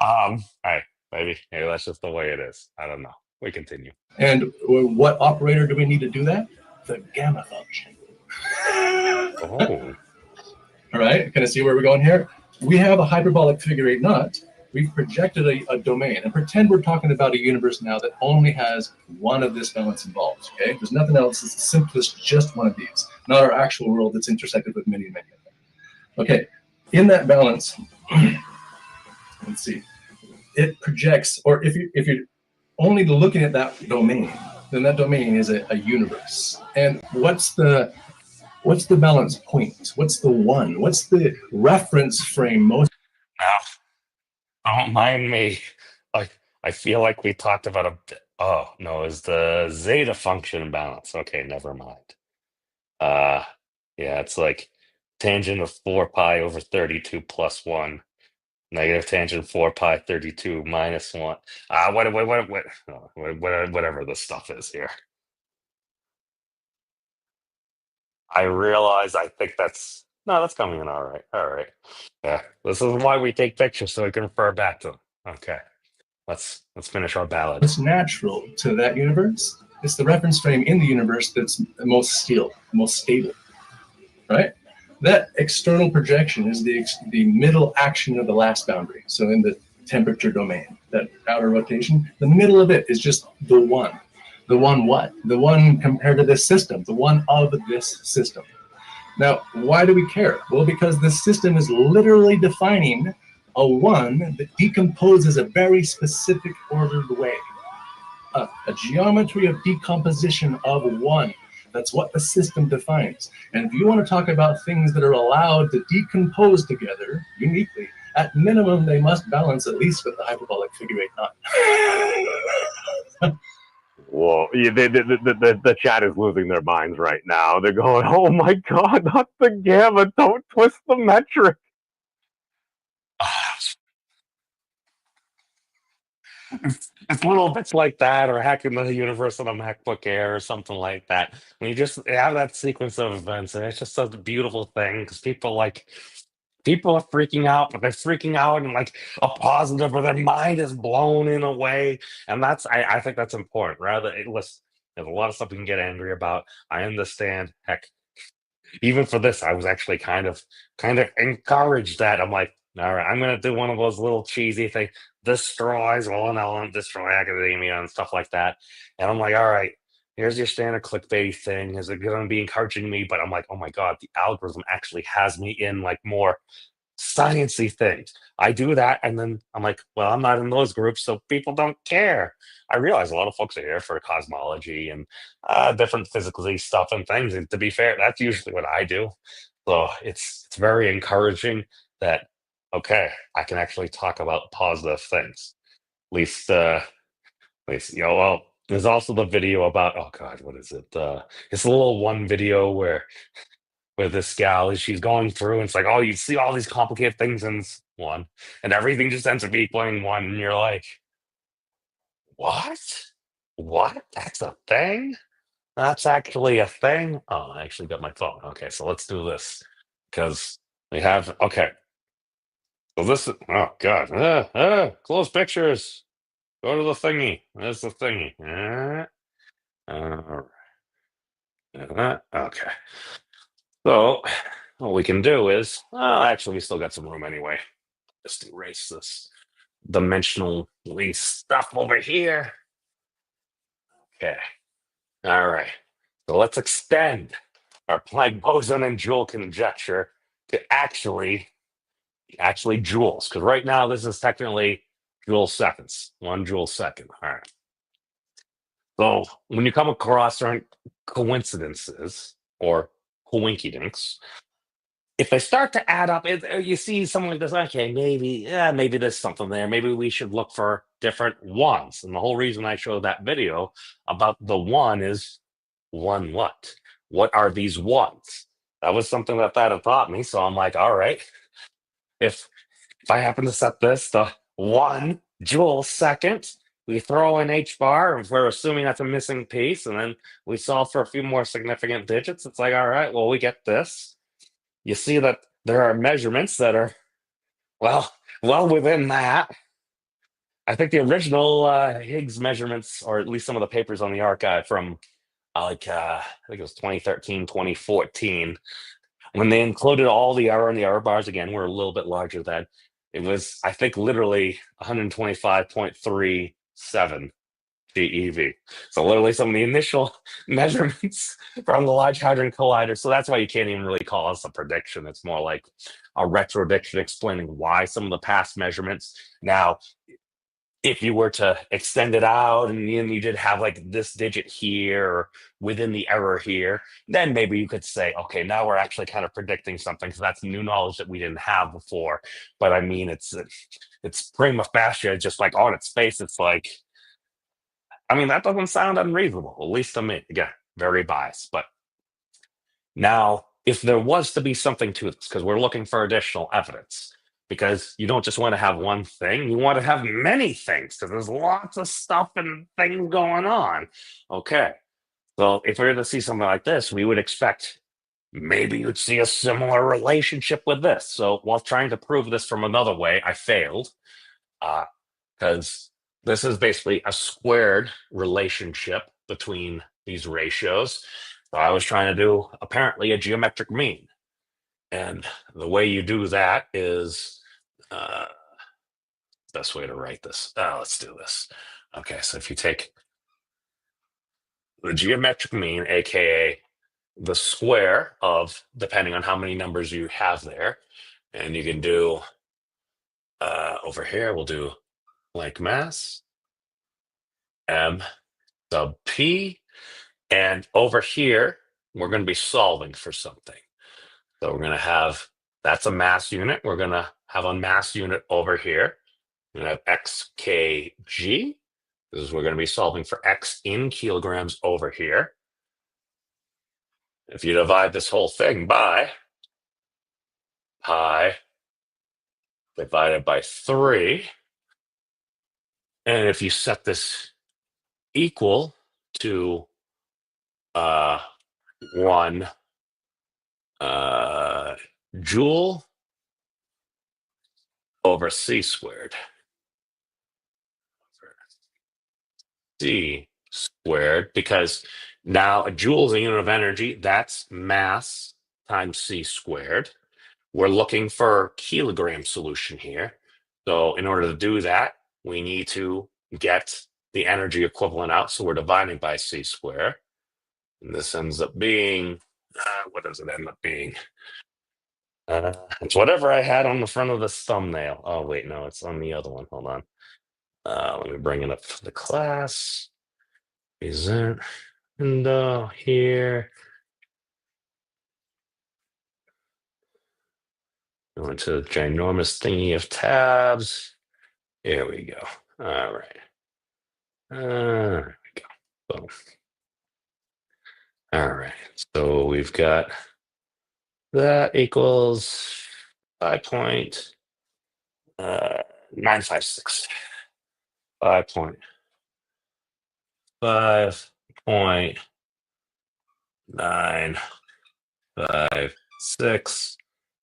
Hey, maybe that's just the way it is. I don't know. We continue. And what operator do we need to do that? The gamma function. Oh. All right, can I see where we're going here? We have a hyperbolic figure 8 knot. We've projected a domain, and pretend we're talking about a universe now that only has one of this balance involved, okay? There's nothing else. It's the simplest, just one of these, not our actual world that's intersected with many, many of them. Okay, in that balance, let's see, it projects, or if you're only looking at that domain, then that domain is a universe. And what's the balance point? What's the one? What's the reference frame most? Now, don't mind me. I feel like we talked about a bit. Oh, no, is the zeta function balance. Okay, never mind. Yeah, it's like tangent of 4 pi over 32 plus 1. Negative tangent 4 pi 32 minus 1. Whatever this stuff is here. I realize I think that's no, that's coming in all right. All right. Yeah. This is why we take pictures so we can refer back to them. Okay. Let's finish our ballad. What's natural to that universe is the reference frame in the universe that's the most still, the most stable, right? That external projection is the middle action of the last boundary. So in the temperature domain, that outer rotation, the middle of it is just the one. The one what? The one compared to this system, the one of this system. Now, why do we care? Well, because the system is literally defining a one that decomposes a very specific ordered way. A geometry of decomposition of one. That's what the system defines. And if you want to talk about things that are allowed to decompose together uniquely, at minimum, they must balance at least with the hyperbolic figure 8 knot. Whoa, yeah, the chat is losing their minds right now. They're going, oh my god, not the gamma, don't twist the metric. It's little bits like that, or hacking the universe on a MacBook Air, or something like that. When you just have that sequence of events, and it's just such a beautiful thing because people are freaking out, but they're freaking out in like a positive, or their mind is blown in a way, and I think that's important. Listen, there's a lot of stuff we can get angry about. I understand. Heck, even for this, I was actually kind of encouraged that I'm like, all right, I'm gonna do one of those little cheesy things, destroys all an element, destroy academia and stuff like that. And I'm like, all right, here's your standard clickbait thing. Is it gonna be encouraging me? But I'm like, oh my god, the algorithm actually has me in like more sciencey things. I do that, and then I'm like, well, I'm not in those groups, so people don't care. I realize a lot of folks are here for cosmology and different physical stuff and things. And to be fair, that's usually what I do. So it's very encouraging that okay, I can actually talk about positive things. At least well, there's also the video about oh god, what is it? It's a little one video where this gal is she's going through and it's like, oh, you see all these complicated things in one, and everything just ends up equaling one, and you're like, what? What? That's a thing? That's actually a thing? Oh, I actually got my phone. Okay, so let's do this. Because we have okay. So this is oh god. Close pictures. Go to the thingy. There's the thingy. All right. Okay. So what we can do is, actually, we still got some room anyway. Just erase this dimensional stuff over here. Okay. All right. So let's extend our Planck boson and Joule conjecture to actually joules, because right now this is technically Joule seconds, 1 Joule second. All right. So when you come across certain coincidences or coinkydinks, if they start to add up, you see something like this. Okay, maybe there's something there. Maybe we should look for different ones. And the whole reason I showed that video about the one is one what? What are these ones? That was something that had taught me. So I'm like, all right, if I happen to set this to 1 Joule second, we throw in h bar, if we're assuming that's a missing piece, and then we solve for a few more significant digits. It's like, all right, well, we get this. You see that there are measurements that are well within that. I think the original Higgs measurements, or at least some of the papers on the archive from I think it was 2013, 2014, when they included all the error and the error bars again were a little bit larger than it was, I think, literally 125.37 GeV. So literally some of the initial measurements from the Large Hadron Collider. So that's why you can't even really call us a prediction. It's more like a retrodiction explaining why some of the past measurements. Now, if you were to extend it out and you did have like this digit here or within the error here, then maybe you could say, okay, now we're actually kind of predicting something because that's new knowledge that we didn't have before. But I mean, it's prima facie, just like on its face, it's like, I mean, that doesn't sound unreasonable, at least to me. Again, very biased. But now, if there was to be something to this, because we're looking for additional evidence, because you don't just want to have one thing, you want to have many things, because there's lots of stuff and things going on. Okay. So if we were to see something like this, we would expect maybe you'd see a similar relationship with this. So while trying to prove this from another way, I failed because this is basically a squared relationship between these ratios. So I was trying to do apparently a geometric mean. And the way you do that is best way to write this. Let's do this. Okay, so if you take the geometric mean, aka the square of, depending on how many numbers you have there, and you can do over here, we'll do like mass m sub p, and over here we're going to be solving for something. So we're going to have, that's a mass unit. We're going to have a mass unit over here. We're going to have xkg. This is, we're going to be solving for x in kilograms over here. If you divide this whole thing by pi divided by 3, and if you set this equal to 1 joule over c squared. C squared, because now a joule is a unit of energy. That's mass times c squared. We're looking for kilogram solution here. So in order to do that, we need to get the energy equivalent out. So we're dividing by c squared. And this ends up being, what does it end up being? It's whatever I had on the front of this thumbnail. Oh, wait, no, it's on the other one. Hold on. Let me bring it up to the class. Present window here. Go into the ginormous thingy of tabs. Here we go. All right. There we go. Boom. All right. So we've got that equals 5.956. 5.956.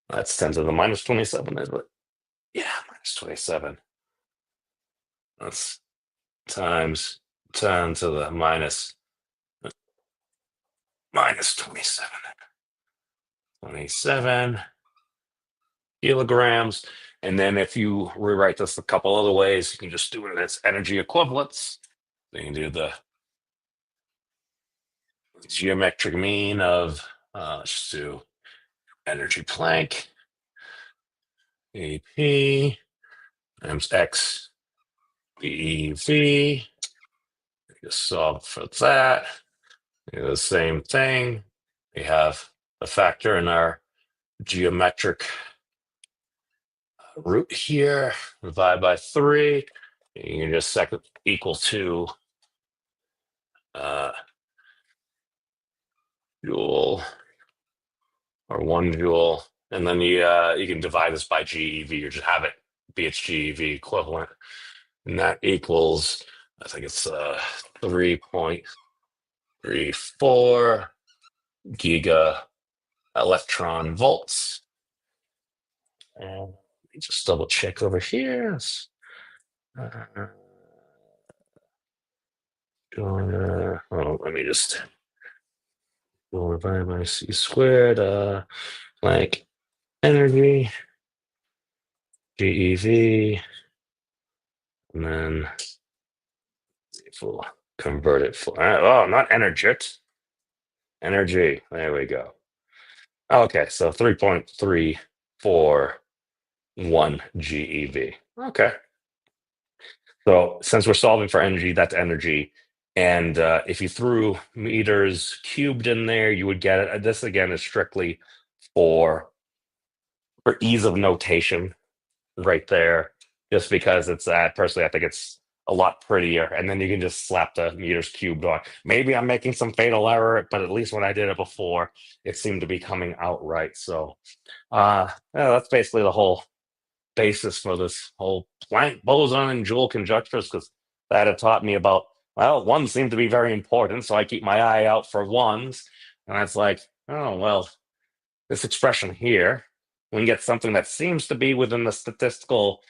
That's 10 to the minus 27, is it? Yeah, minus 27. That's times 10 to the minus 27. 27 kilograms. And then if you rewrite this a couple other ways, you can just do it in its energy equivalents. So you can do the geometric mean of, let's just do energy Planck, AP, times x BEV. Just solve for that. Do the same thing. We have the factor in our geometric root here, divide by 3. You can just set it equal to joule or 1 joule, and then you can divide this by GeV or just have it be its GeV equivalent, and that equals, I think it's 3.34 giga electron volts. And let me just double check over here. Let me just divide by c squared, like energy, GeV, and then if we'll convert it for, oh, not energit, energy. There we go. Okay, so 3.341 GeV. Okay. So since we're solving for energy, that's energy. And if you threw meters cubed in there, you would get it. This, again, is strictly for ease of notation right there, just because it's personally, I think it's a lot prettier. And then you can just slap the meters cubed on. Maybe I'm making some fatal error, but at least when I did it before, it seemed to be coming out right. So yeah, that's basically the whole basis for this whole Planck, Boson, and Joule conjectures, because that had taught me about, well, ones seem to be very important, so I keep my eye out for ones. And it's like, oh, well, this expression here, we can get something that seems to be within the statistical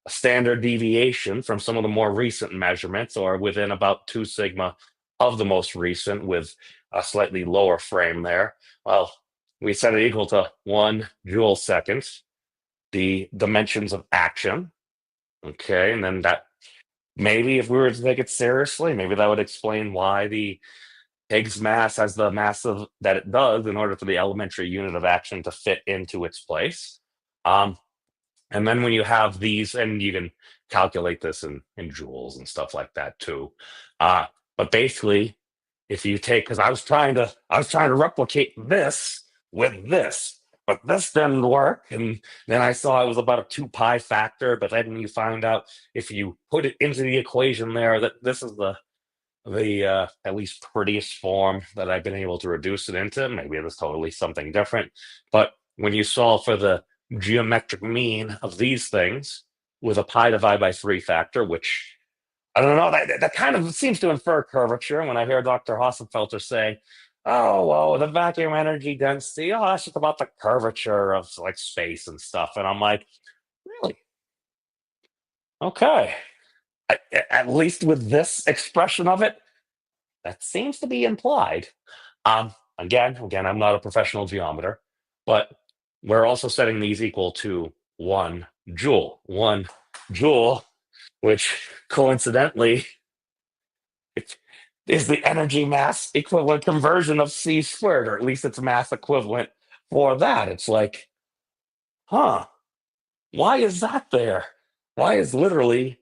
standard deviation from some of the more recent measurements, or within about 2 sigma of the most recent, with a slightly lower frame there. Well, we set it equal to 1 joule second, the dimensions of action. Okay, and then that, maybe if we were to take it seriously, maybe that would explain why the Higgs mass has the mass that it does in order for the elementary unit of action to fit into its place. And then when you have these, and you can calculate this in joules and stuff like that too. But basically, if you take, because I was trying to replicate this with this, but this didn't work. And then I saw it was about a 2 pi factor, but then you found out if you put it into the equation there, that this is the at least prettiest form that I've been able to reduce it into. Maybe it was totally something different. But when you solve for the geometric mean of these things with a pi divided by 3 factor, which I don't know, that kind of seems to infer curvature. When I hear Dr. Hossenfelter say, oh, well, the vacuum energy density, oh, that's just about the curvature of like space and stuff. And I'm like, really? Okay. At least with this expression of it, that seems to be implied. Again, I'm not a professional geometer, but we're also setting these equal to 1 joule. 1 joule, which coincidentally is the energy mass equivalent conversion of c squared, or at least it's mass equivalent for that. It's like, huh, why is that there? Why is literally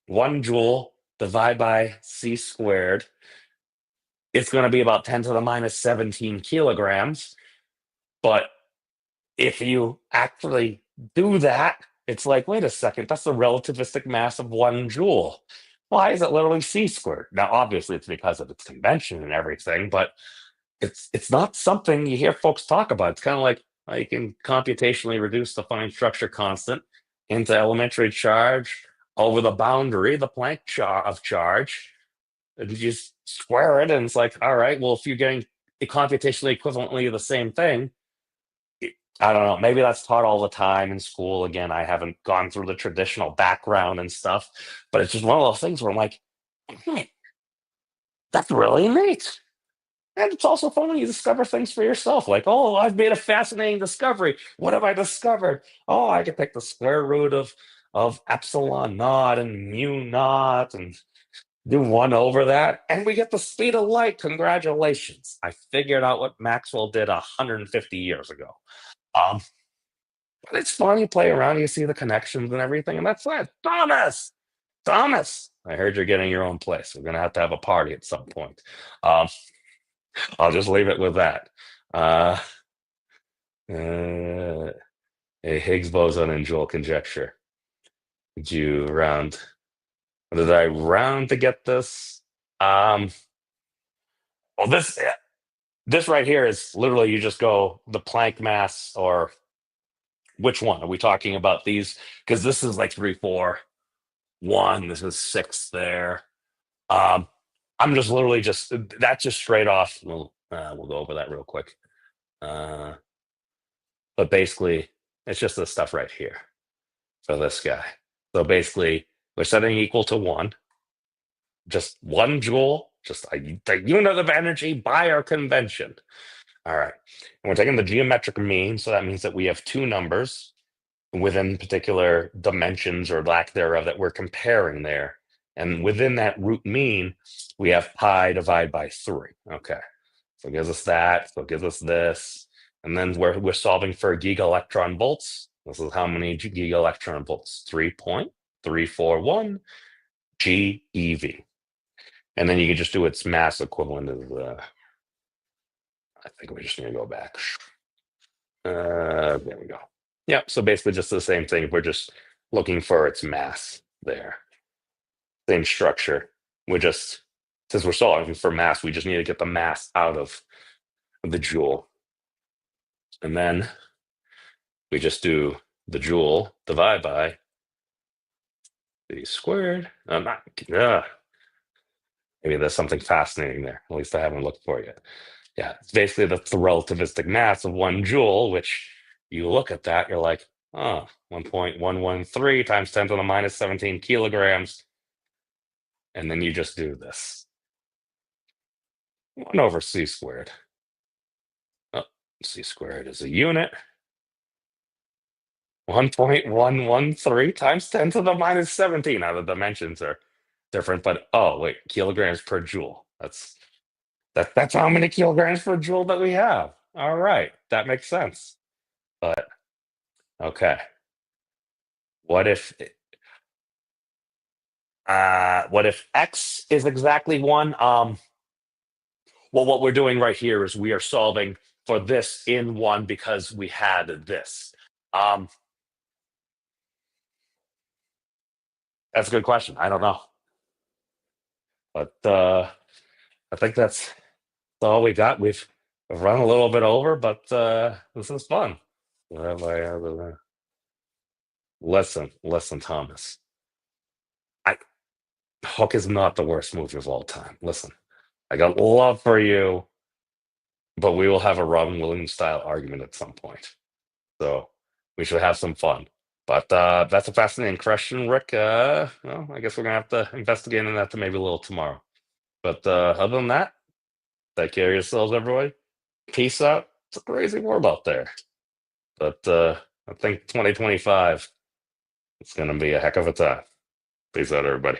1 joule divided by c squared? It's going to be about 10 to the minus 17 kilograms. But if you actually do that, it's like, wait a second, that's the relativistic mass of 1 joule. Why is it literally c squared? Now, obviously, it's because of its convention and everything, but it's not something you hear folks talk about. It's kind of like you can computationally reduce the fine structure constant into elementary charge over the boundary, the Planck of charge. And you just square it, and it's like, all right, well, if you're getting computationally equivalently the same thing, I don't know, maybe that's taught all the time in school. Again, I haven't gone through the traditional background and stuff, but it's just one of those things where I'm like, hey, that's really neat. And it's also fun when you discover things for yourself. Like, oh, I've made a fascinating discovery. What have I discovered? Oh, I can take the square root of epsilon naught and mu naught and do 1 over that, and we get the speed of light. Congratulations. I figured out what Maxwell did 150 years ago. But it's fun. You play around, you see the connections and everything, and that's it. Thomas, I heard you're getting your own place. We're going to have a party at some point. I'll just leave it with that. A Higgs boson and Joule conjecture. Did I round to get this? Well, this right here is literally, you just go the Planck mass, or which one are we talking about? These, because this is like 3, 4, 1. This is 6 there. I'm just literally that's just straight off. We'll go over that real quick. But basically, it's just this stuff right here for this guy. So basically, we're setting equal to 1. Just 1 joule, just a unit of energy by our convention. All right. And we're taking the geometric mean, so that means that we have 2 numbers within particular dimensions or lack thereof that we're comparing there. And within that root mean, we have pi divided by 3. Okay. So it gives us that. So it gives us this. And then we're solving for giga-electron volts. This is how many giga-electron volts? 3.341 GeV. And then you can just do its mass equivalent of I think we just need to go back. There we go. Yeah, so basically just the same thing. We're just looking for its mass there. Same structure. Since we're solving for mass, we just need to get the mass out of the joule. And then we just do the joule divided by c squared. Maybe there's something fascinating there. At least I haven't looked for it yet. Yeah, it's basically the relativistic mass of 1 joule, which you look at that, you're like, oh, 1.113 times 10 to the minus 17 kilograms. And then you just do this. 1 over c squared. Oh, c squared is a unit. 1.113 times 10 to the minus 17. Now the dimensions are different, but oh wait, kilograms per joule. That's how many kilograms per joule that we have. All right, that makes sense. But okay, what if x is exactly 1? Well, what we're doing right here is we are solving for this in 1 because we had this. That's a good question. I don't know, but I think that's all we got. We've run a little bit over, but this is fun. Listen, Thomas. Hook is not the worst movie of all time. Listen, I got love for you, but we will have a Robin Williams style argument at some point. So we should have some fun. But that's a fascinating question, Rick. Well, I guess we're gonna have to investigate in that to maybe a little tomorrow. But other than that, take care of yourselves, everybody. Peace out. It's a crazy world out there. But I think 2025, it's gonna be a heck of a time. Peace out, everybody.